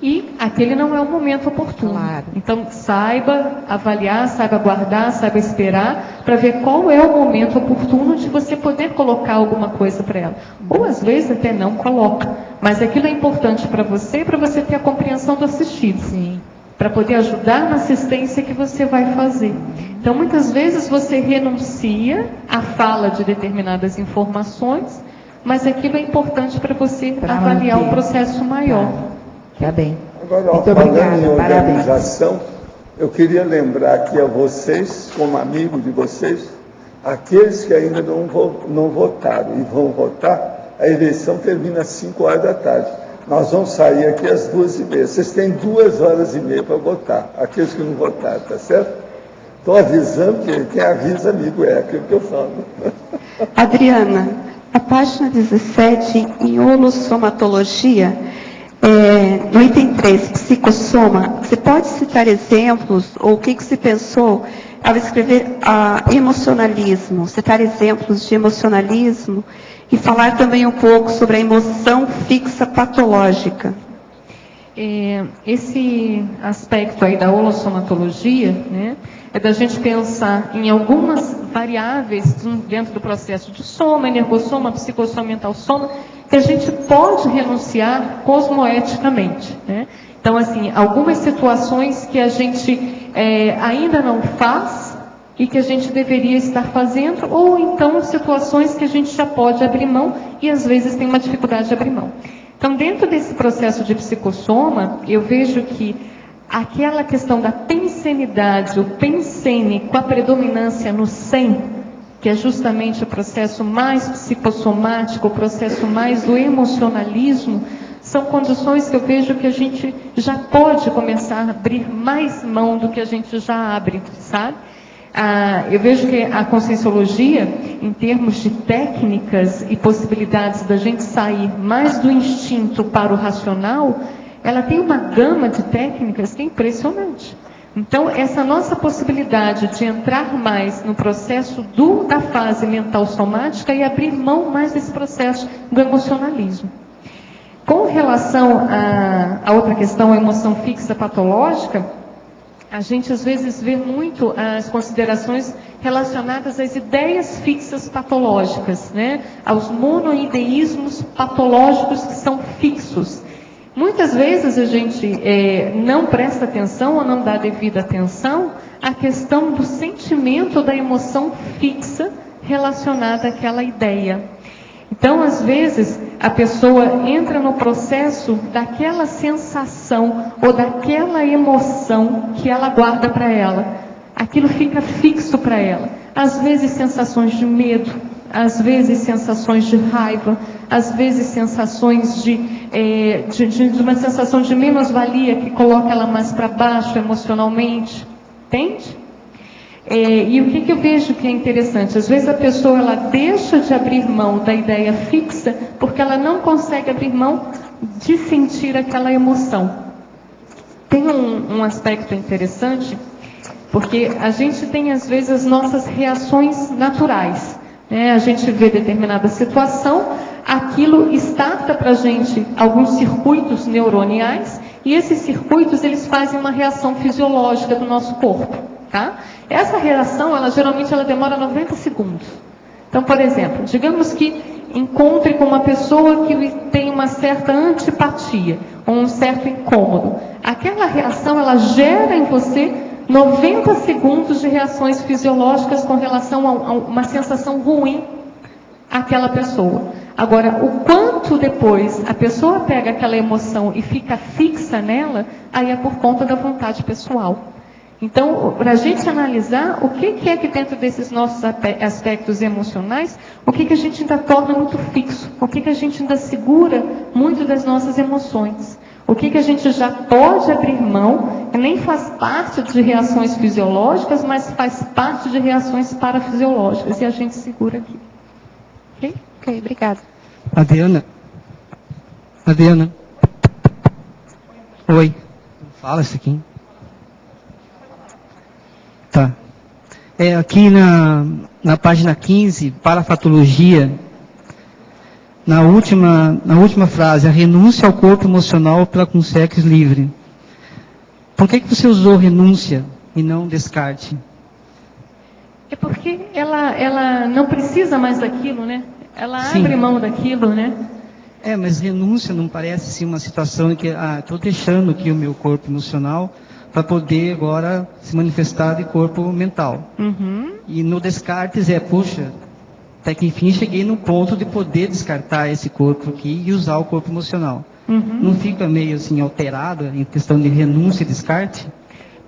e aquele não é o momento oportuno. Claro. Então, saiba avaliar, saiba guardar, saiba esperar, para ver qual é o momento oportuno de você poder colocar alguma coisa para ela. Ou, às vezes, até não coloca. Mas aquilo é importante para você ter a compreensão do assistido. Sim. Para poder ajudar na assistência que você vai fazer. Então, muitas vezes, você renuncia à fala de determinadas informações, mas aquilo é importante para você avaliar um processo maior. Tá bem. Agora, muito falando obrigada, em organização, eu queria lembrar aqui a vocês, como amigo de vocês, aqueles que ainda não votaram e vão votar, a eleição termina às 5 horas da tarde. Nós vamos sair aqui às 2h30. Vocês têm 2h30 para votar, aqueles que não votaram, tá certo? Estou avisando, que quem avisa, amigo, é aquilo que eu falo. Adriana, a página 17, em holossomatologia, no item 3, psicossoma, você pode citar exemplos, ou o que se pensou ao escrever emocionalismo, citar exemplos de emocionalismo e falar também um pouco sobre a emoção fixa patológica? Esse aspecto aí da holossomatologia, né, é da gente pensar em algumas variáveis dentro do processo de soma, energossoma, psicossoma, mental soma, que a gente pode renunciar cosmoeticamente. Né? Então, assim, algumas situações que a gente ainda não faz e que a gente deveria estar fazendo, ou então situações que a gente já pode abrir mão e às vezes tem uma dificuldade de abrir mão. Então, dentro desse processo de psicossoma, eu vejo que aquela questão da pensenidade, o pensene com a predominância no sen, que é justamente o processo mais psicossomático, o processo mais do emocionalismo, são condições que eu vejo que a gente já pode começar a abrir mais mão do que a gente já abre, sabe? Eu vejo que a conscienciologia, em termos de técnicas e possibilidades da gente sair mais do instinto para o racional, ela tem uma gama de técnicas que é impressionante. Então, essa nossa possibilidade de entrar mais no processo da fase mental somática e abrir mão mais desse processo do emocionalismo. Com relação a outra questão, a emoção fixa patológica, a gente às vezes vê muito as considerações relacionadas às ideias fixas patológicas, né? Aos monoideísmos patológicos que são fixos. Muitas vezes a gente não presta atenção ou não dá devida atenção à questão do sentimento da emoção fixa relacionada àquela ideia. Então, às vezes, a pessoa entra no processo daquela sensação ou daquela emoção que ela guarda para ela. Aquilo fica fixo para ela. Às vezes, sensações de medo, às vezes, sensações de raiva, às vezes, sensações de uma sensação de menos-valia que coloca ela mais para baixo emocionalmente. Entende? E o que eu vejo que é interessante? Às vezes a pessoa ela deixa de abrir mão da ideia fixa porque ela não consegue abrir mão de sentir aquela emoção. Tem um aspecto interessante, porque a gente tem às vezes as nossas reações naturais. Né? A gente vê determinada situação, aquilo starta para a gente alguns circuitos neuroniais e esses circuitos eles fazem uma reação fisiológica do nosso corpo. Tá? Essa reação, geralmente demora 90 segundos. Então, por exemplo, digamos que encontre com uma pessoa que tem uma certa antipatia, ou um certo incômodo. Aquela reação, ela gera em você 90 segundos de reações fisiológicas com relação a uma sensação ruim àquela pessoa. Agora, o quanto depois a pessoa pega aquela emoção e fica fixa nela, aí é por conta da vontade pessoal. Então, para a gente analisar o que é que dentro desses nossos aspectos emocionais, o que a gente ainda torna muito fixo, o que a gente ainda segura muito das nossas emoções, o que a gente já pode abrir mão, que nem faz parte de reações fisiológicas, mas faz parte de reações parafisiológicas, e a gente segura aqui. Ok? Ok, obrigada. Adriana. Oi. Fala isso aqui. Tá. Aqui na página 15, parafatologia, na última frase, a renúncia ao corpo emocional pela consciência livre. Por que você usou renúncia e não descarte? É porque ela não precisa mais daquilo, né? Ela Sim. abre mão daquilo, né? Mas renúncia não parece ser uma situação em que, estou deixando aqui o meu corpo emocional para poder agora se manifestar de corpo mental. Uhum. E no descartes puxa, até que enfim cheguei no ponto de poder descartar esse corpo aqui e usar o corpo emocional. Uhum. Não fica meio assim alterado em questão de renúncia e descarte?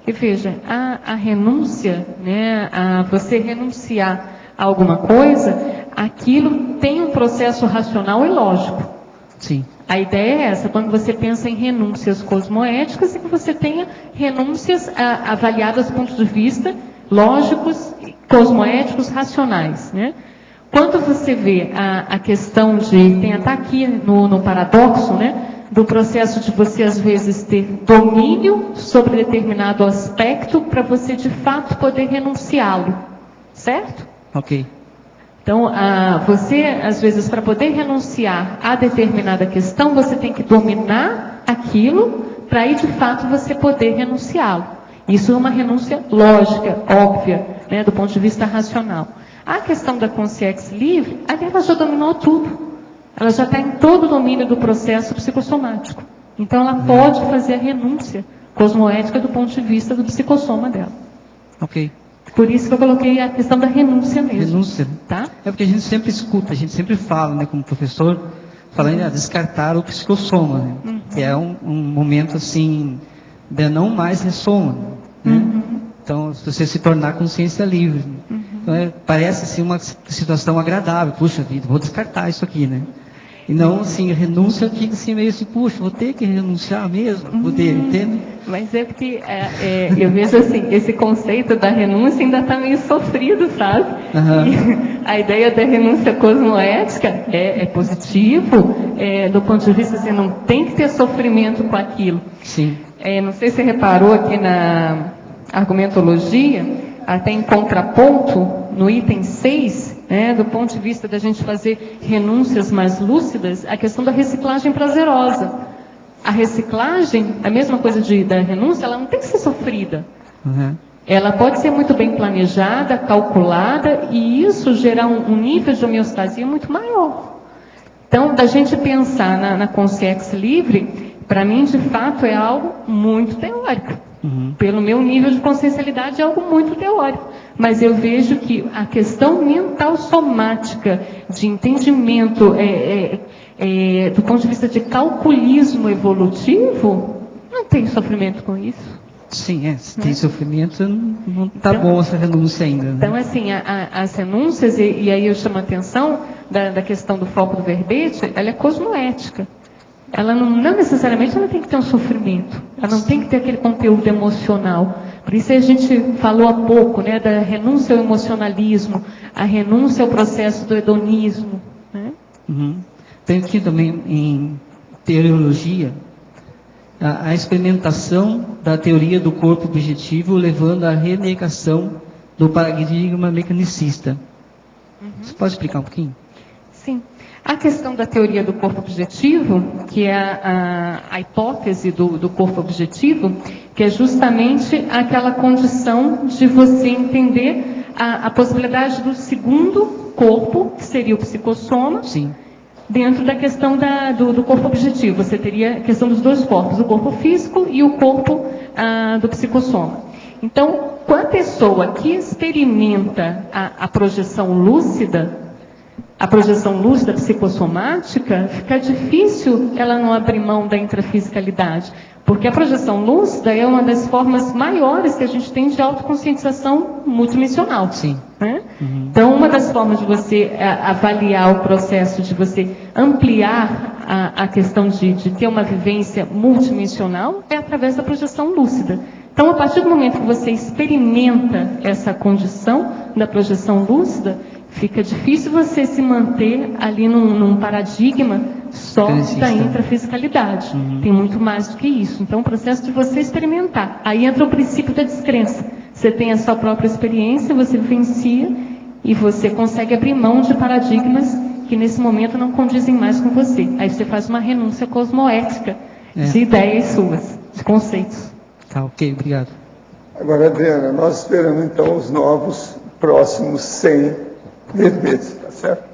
E veja, a renúncia, né, a você renunciar a alguma coisa, aquilo tem um processo racional e lógico. Sim. A ideia é essa, quando você pensa em renúncias cosmoéticas, é que você tenha renúncias avaliadas do ponto de vista lógicos, cosmoéticos, racionais, né? Quando você vê a questão tem até aqui no paradoxo, né, do processo de você às vezes ter domínio sobre determinado aspecto para você de fato poder renunciá-lo, certo? Ok. Então, você às vezes para poder renunciar a determinada questão, você tem que dominar aquilo para aí de fato você poder renunciá-lo. Isso é uma renúncia lógica, óbvia, né, do ponto de vista racional. A questão da consciência livre, ela já dominou tudo. Ela já está em todo o domínio do processo psicossomático. Então, ela pode fazer a renúncia cosmoética do ponto de vista do psicossoma dela. Ok. Por isso que eu coloquei a questão da renúncia mesmo. Renúncia. Tá? É porque a gente sempre escuta, a gente sempre fala, né, como professor, falando em descartar o psicossoma, né? Uhum. Que é um momento assim, de não mais ressoma, né? Uhum. Então, se você se tornar consciência livre. Uhum. Então, parece assim uma situação agradável. Puxa vida, vou descartar isso aqui, né? E não assim, renúncia fica assim meio assim, puxa, vou ter que renunciar mesmo, poder, entende? Mas é porque eu vejo assim, esse conceito da renúncia ainda está meio sofrido, sabe? Uhum. A ideia da renúncia cosmoética é positivo, do ponto de vista assim, não tem que ter sofrimento com aquilo. Sim. Não sei se você reparou aqui na argumentologia, até em contraponto, no item 6, né, do ponto de vista da gente fazer renúncias mais lúcidas, a questão da reciclagem prazerosa. A reciclagem, a mesma coisa da renúncia, ela não tem que ser sofrida. Uhum. Ela pode ser muito bem planejada, calculada, e isso gerar um nível de homeostasia muito maior. Então, da gente pensar na consciência livre, para mim, de fato, é algo muito teórico. Uhum. Pelo meu nível de consciencialidade, é algo muito teórico. Mas eu vejo que a questão mental somática, de entendimento, do ponto de vista de calculismo evolutivo, não tem sofrimento com isso. Sim, se tem sofrimento, não está bom essa renúncia ainda. Né? Então, assim, as renúncias, e aí eu chamo a atenção da questão do foco do verbete, ela é cosmoética. Ela não necessariamente ela tem que ter um sofrimento, ela não tem que ter aquele conteúdo emocional. Por isso a gente falou há pouco, né, da renúncia ao emocionalismo, a renúncia ao processo do hedonismo. Né? Uhum. Tem aqui também em teleologia a experimentação da teoria do corpo objetivo, levando à renegação do paradigma mecanicista. Uhum. Você pode explicar um pouquinho? Sim. A questão da teoria do corpo objetivo, que é a hipótese do corpo objetivo, que é justamente aquela condição de você entender a possibilidade do segundo corpo, que seria o psicossoma. Sim. Dentro da questão do corpo objetivo, você teria a questão dos dois corpos, o corpo físico e o corpo do psicossoma. Então, com a pessoa que experimenta a projeção lúcida, a projeção lúcida psicossomática, fica difícil ela não abrir mão da intrafisicalidade, porque a projeção lúcida é uma das formas maiores que a gente tem de autoconscientização multidimensional. Sim. Né? Então, uma das formas de você avaliar o processo, de você ampliar a questão de ter uma vivência multidimensional, é através da projeção lúcida. Então, a partir do momento que você experimenta essa condição da projeção lúcida, fica difícil você se manter ali num paradigma só da intrafisicalidade. Tem muito mais do que isso. Então, o processo de você experimentar. Aí entra o princípio da descrença. Você tem a sua própria experiência, você vivencia e você consegue abrir mão de paradigmas que nesse momento não condizem mais com você. Aí você faz uma renúncia cosmoética de ideias suas, de conceitos. Tá, ok, obrigado. Agora, Adriana, nós esperamos então os novos próximos 100 verbetes, tá certo?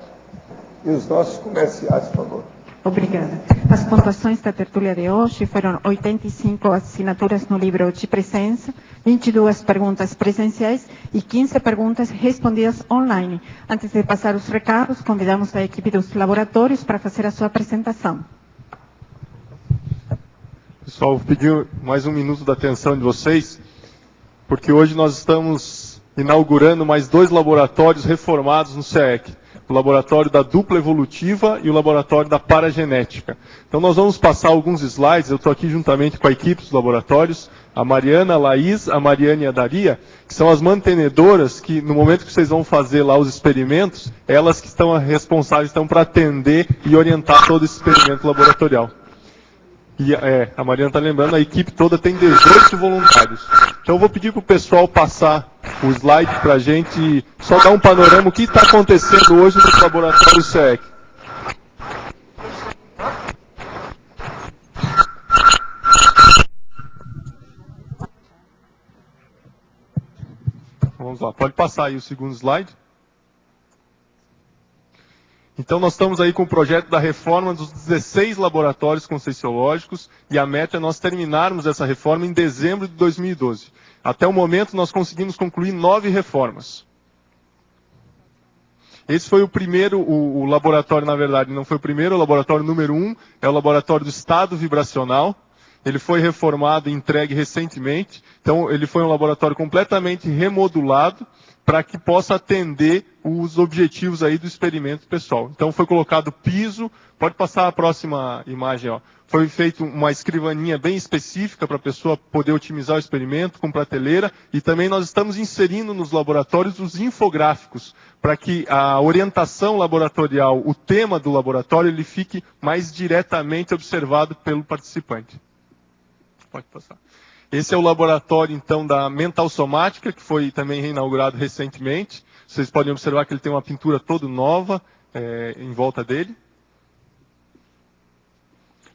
E os nossos comerciais, por favor. Obrigada. As pontuações da tertúlia de hoje foram 85 assinaturas no livro de presença, 22 perguntas presenciais e 15 perguntas respondidas online. Antes de passar os recados, convidamos a equipe dos laboratórios para fazer a sua apresentação. Pessoal, vou pedir mais um minuto da atenção de vocês, porque hoje nós estamos inaugurando mais 2 laboratórios reformados no CEEC. O laboratório da dupla evolutiva e o laboratório da paragenética. Então nós vamos passar alguns slides, eu estou aqui juntamente com a equipe dos laboratórios, a Mariana, a Laís, a Mariana e a Daria, que são as mantenedoras que no momento que vocês vão fazer lá os experimentos, elas que estão responsáveis para atender e orientar todo esse experimento laboratorial. E a Mariana está lembrando, a equipe toda tem 18 voluntários. Então eu vou pedir para o pessoal passar o slide para a gente só dar um panorama do que está acontecendo hoje no laboratório CEEC. Vamos lá, pode passar aí o segundo slide. Então nós estamos aí com o projeto da reforma dos 16 laboratórios conscienciológicos e a meta é nós terminarmos essa reforma em dezembro de 2012. Até o momento nós conseguimos concluir 9 reformas. Esse foi o primeiro, o laboratório na verdade não foi o primeiro, o laboratório número 1 é o laboratório do estado vibracional. Ele foi reformado e entregue recentemente, então ele foi um laboratório completamente remodulado para que possa atender os objetivos aí do experimento pessoal. Então foi colocado piso, pode passar a próxima imagem, ó. Foi feita uma escrivaninha bem específica para a pessoa poder otimizar o experimento com prateleira e também nós estamos inserindo nos laboratórios os infográficos para que a orientação laboratorial, o tema do laboratório, ele fique mais diretamente observado pelo participante. Pode passar. Esse é o laboratório, então, da mental somática, que foi também reinaugurado recentemente. Vocês podem observar que ele tem uma pintura toda nova em volta dele.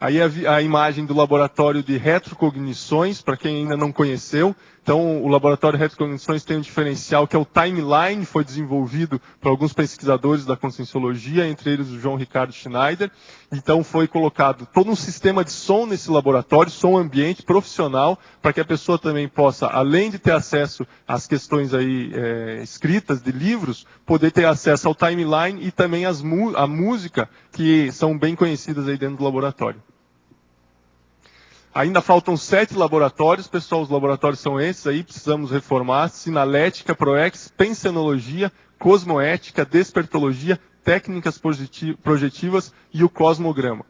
Aí a imagem do laboratório de retrocognições, para quem ainda não conheceu. Então, o laboratório de retrocognições tem um diferencial que é o timeline, foi desenvolvido por alguns pesquisadores da conscienciologia, entre eles o João Ricardo Schneider. Então, foi colocado todo um sistema de som nesse laboratório, som ambiente profissional, para que a pessoa também possa, além de ter acesso às questões aí escritas de livros, poder ter acesso ao timeline e também à música, que são bem conhecidas aí dentro do laboratório. Ainda faltam 7 laboratórios, pessoal, os laboratórios são esses aí, precisamos reformar: sinalética, proex, pensenologia, cosmoética, despertologia, técnicas projetivas e o cosmograma.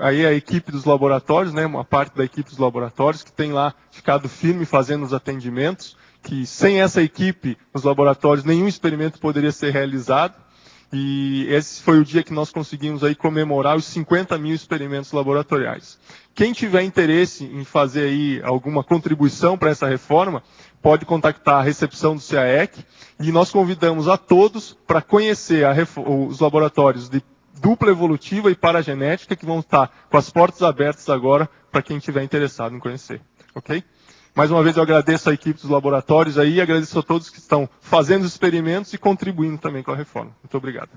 Aí a equipe dos laboratórios, né, uma parte da equipe dos laboratórios que tem lá ficado firme fazendo os atendimentos, que sem essa equipe, os laboratórios, nenhum experimento poderia ser realizado. E esse foi o dia que nós conseguimos aí comemorar os 50 mil experimentos laboratoriais. Quem tiver interesse em fazer aí alguma contribuição para essa reforma, pode contactar a recepção do CAEC e nós convidamos a todos para conhecer os laboratórios de dupla evolutiva e paragenética que vão estar com as portas abertas agora para quem tiver interessado em conhecer. Ok? Mais uma vez eu agradeço a equipe dos laboratórios aí e agradeço a todos que estão fazendo os experimentos e contribuindo também com a reforma. Muito obrigado.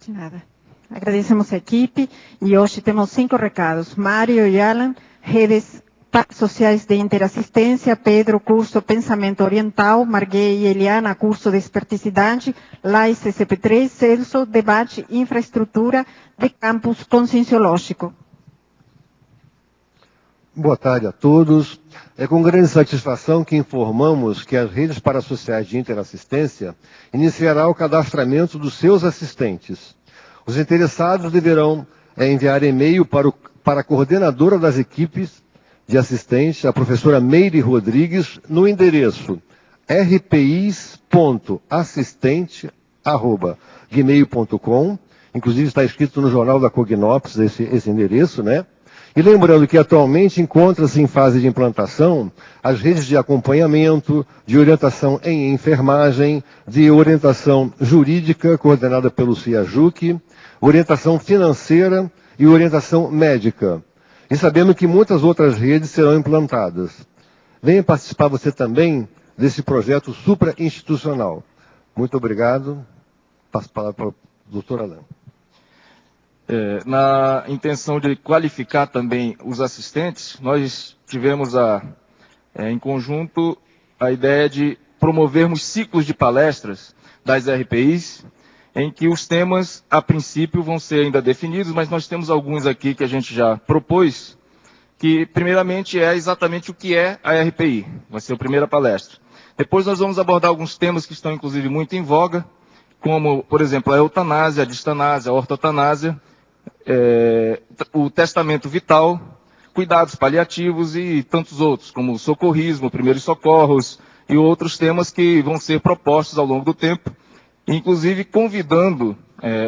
De nada. Agradecemos a equipe e hoje temos 5 recados. Mário e Alan, redes sociais de interassistência, Pedro, curso Pensamento Oriental, Marguei e Eliana, curso Desperticidade, Lais CCP3, Celso, debate Infraestrutura de Campus Conscienciológico. Boa tarde a todos. É com grande satisfação que informamos que as redes parasociais de interassistência iniciará o cadastramento dos seus assistentes. Os interessados deverão enviar e-mail para a coordenadora das equipes de assistente, a professora Meire Rodrigues, no endereço rpis.assistente@gmail.com. Inclusive está escrito no Jornal da Cognops esse endereço, né? E lembrando que atualmente encontra-se em fase de implantação as redes de acompanhamento, de orientação em enfermagem, de orientação jurídica, coordenada pelo CIAJUC, orientação financeira e orientação médica. E sabemos que muitas outras redes serão implantadas. Venha participar você também desse projeto supra-institucional. Muito obrigado. Passo a palavra para o doutor Alain. Na intenção de qualificar também os assistentes, nós tivemos em conjunto a ideia de promovermos ciclos de palestras das RPIs, em que os temas, a princípio, vão ser ainda definidos, mas nós temos alguns aqui que a gente já propôs, que primeiramente é exatamente o que é a RPI, vai ser a primeira palestra. Depois nós vamos abordar alguns temas que estão, inclusive, muito em voga, como, por exemplo, a eutanásia, a distanásia, a ortotanásia, o testamento vital, cuidados paliativos e tantos outros, como o socorrismo, primeiros socorros e outros temas que vão ser propostos ao longo do tempo, inclusive convidando,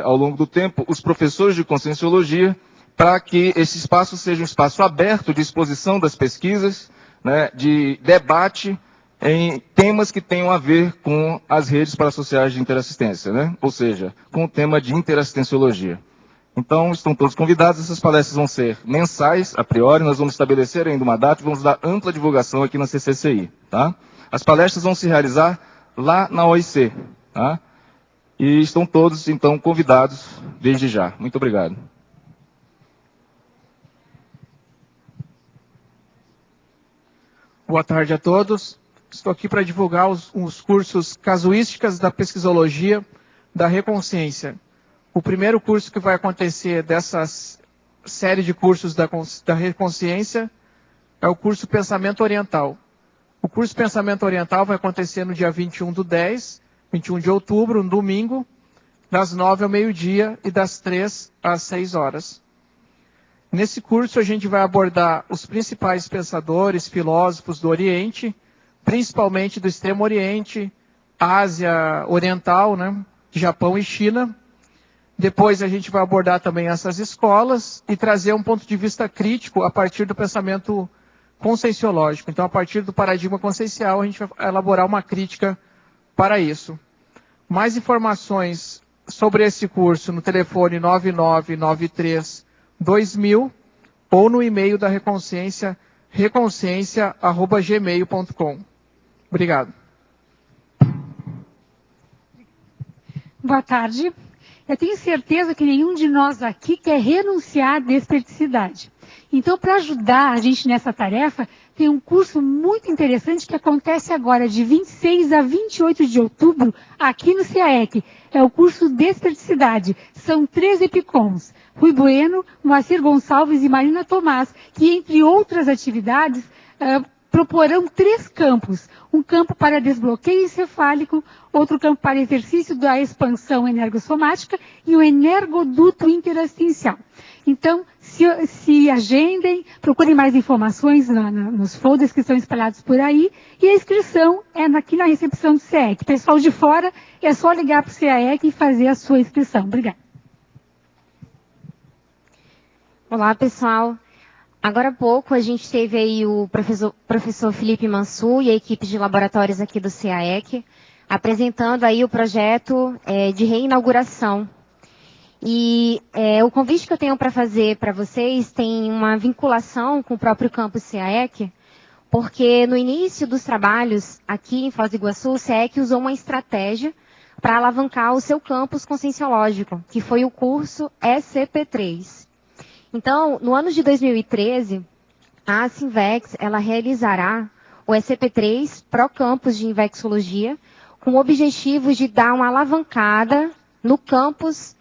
ao longo do tempo, os professores de Conscienciologia para que esse espaço seja um espaço aberto de exposição das pesquisas, né, de debate em temas que tenham a ver com as redes parasociais de interassistência, né? Ou seja, com o tema de interassistenciologia. Então, estão todos convidados, essas palestras vão ser mensais, a priori, nós vamos estabelecer ainda uma data e vamos dar ampla divulgação aqui na CCCI, tá? As palestras vão se realizar lá na OIC, tá? E estão todos, então, convidados desde já. Muito obrigado. Boa tarde a todos. Estou aqui para divulgar os cursos Casuísticas da Pesquisologia da Reconsciência. O primeiro curso que vai acontecer dessa série de cursos da Reconsciência é o curso Pensamento Oriental. O curso Pensamento Oriental vai acontecer no dia 21/10, 21 de outubro, um domingo, das 9 ao meio-dia e das 3 às 6 horas. Nesse curso a gente vai abordar os principais pensadores, filósofos do Oriente, principalmente do Extremo Oriente, Ásia Oriental, né, Japão e China. Depois a gente vai abordar também essas escolas e trazer um ponto de vista crítico a partir do pensamento conscienciológico. Então, a partir do paradigma consciencial, a gente vai elaborar uma crítica para isso. Mais informações sobre esse curso no telefone 9993-2000 ou no e-mail da Reconsciência, reconsciência@gmail.com. Obrigado. Boa tarde. Eu tenho certeza que nenhum de nós aqui quer renunciar à desperticidade. Então, para ajudar a gente nessa tarefa, tem um curso muito interessante que acontece agora, de 26 a 28 de outubro, aqui no CAEC. É o curso Desperticidade. São 3 EPICOMs. Rui Bueno, Moacir Gonçalves e Marina Tomás, que, entre outras atividades, proporão 3 campos. Um campo para desbloqueio encefálico, outro campo para exercício da expansão energossomática e o energoduto interassistencial. Então, se agendem, procurem mais informações nos folders que estão espalhados por aí, e a inscrição é aqui na recepção do CAEC. Pessoal de fora, é só ligar para o CAEC e fazer a sua inscrição. Obrigada. Olá, pessoal. Agora há pouco a gente teve aí o professor Felipe Mansur e a equipe de laboratórios aqui do CAEC, apresentando aí o projeto de reinauguração. E o convite que eu tenho para fazer para vocês tem uma vinculação com o próprio campus CAEC, porque no início dos trabalhos aqui em Foz do Iguaçu, o CAEC usou uma estratégia para alavancar o seu campus conscienciológico, que foi o curso SCP-3. Então, no ano de 2013, a Sinvex ela realizará o SCP-3 Pro Campus de Invexologia, com o objetivo de dar uma alavancada no campus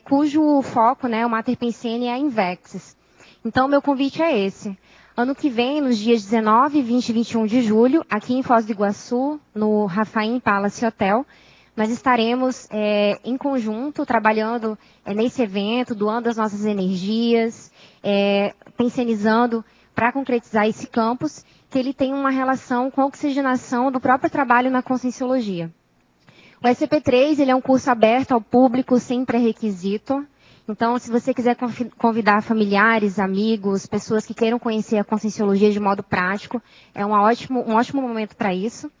cujo foco, né, o Mater Pensene é a Invexis. Então, meu convite é esse. Ano que vem, nos dias 19, 20 e 21 de julho, aqui em Foz do Iguaçu, no Rafaim Palace Hotel, nós estaremos em conjunto, trabalhando nesse evento, doando as nossas energias, pensenizando para concretizar esse campus, que ele tem uma relação com a oxigenação do próprio trabalho na conscienciologia. O SCP-3 ele é um curso aberto ao público, sem pré-requisito. Então, se você quiser convidar familiares, amigos, pessoas que queiram conhecer a conscienciologia de modo prático, é um ótimo momento para isso.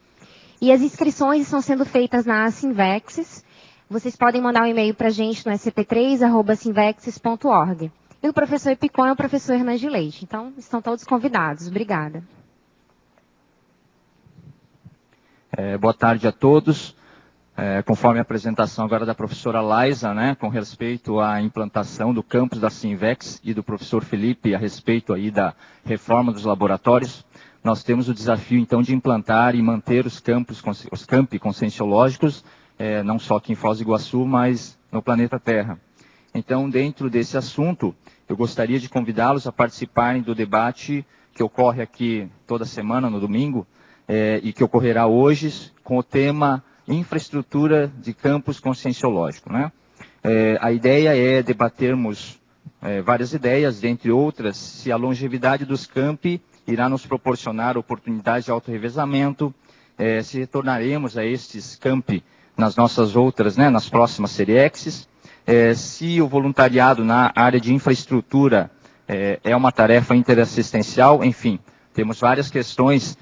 E as inscrições estão sendo feitas na Sinvexis. Vocês podem mandar um e-mail para a gente no scp3@sinvexis.org. E o professor Epicon é o professor Hernandes Leite. Então, estão todos convidados. Obrigada. Boa tarde a todos. Conforme a apresentação agora da professora Laisa, né, com respeito à implantação do campus da Sinvex e do professor Felipe a respeito aí da reforma dos laboratórios, nós temos o desafio então de implantar e manter os campi conscienciológicos, não só aqui em Foz do Iguaçu, mas no planeta Terra. Então, dentro desse assunto, eu gostaria de convidá-los a participarem do debate que ocorre aqui toda semana, no domingo, e que ocorrerá hoje com o tema infraestrutura de campus conscienciológico, né? A ideia é debatermos várias ideias, dentre outras, se a longevidade dos campi irá nos proporcionar oportunidades de autorrevezamento, se retornaremos a estes campi nas nossas outras, né, nas próximas seriexes, se o voluntariado na área de infraestrutura é uma tarefa interassistencial, enfim, temos várias questões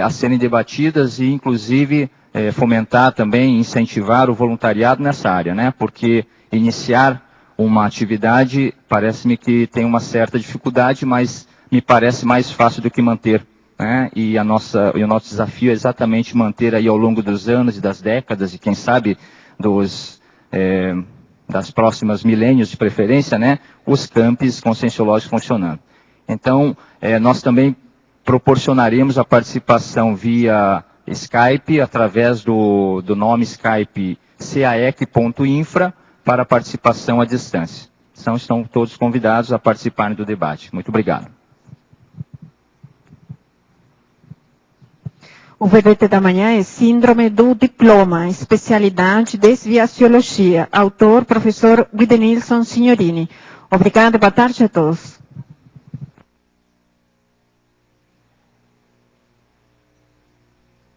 a serem debatidas e, inclusive, fomentar também, incentivar o voluntariado nessa área, né? Porque iniciar uma atividade parece-me que tem uma certa dificuldade, mas me parece mais fácil do que manter, né? E o nosso desafio é exatamente manter aí ao longo dos anos e das décadas e quem sabe das próximas milênios de preferência, né? Os campos conscienciológicos funcionando. Então, nós também proporcionaremos a participação via Skype, através do nome Skype caec.infra, para participação à distância. Então, estão todos convidados a participarem do debate. Muito obrigado. O verbete da manhã é Síndrome do Diploma, especialidade Desviaciologia. Autor, professor Guidenilson Signorini. Obrigada, boa tarde a todos.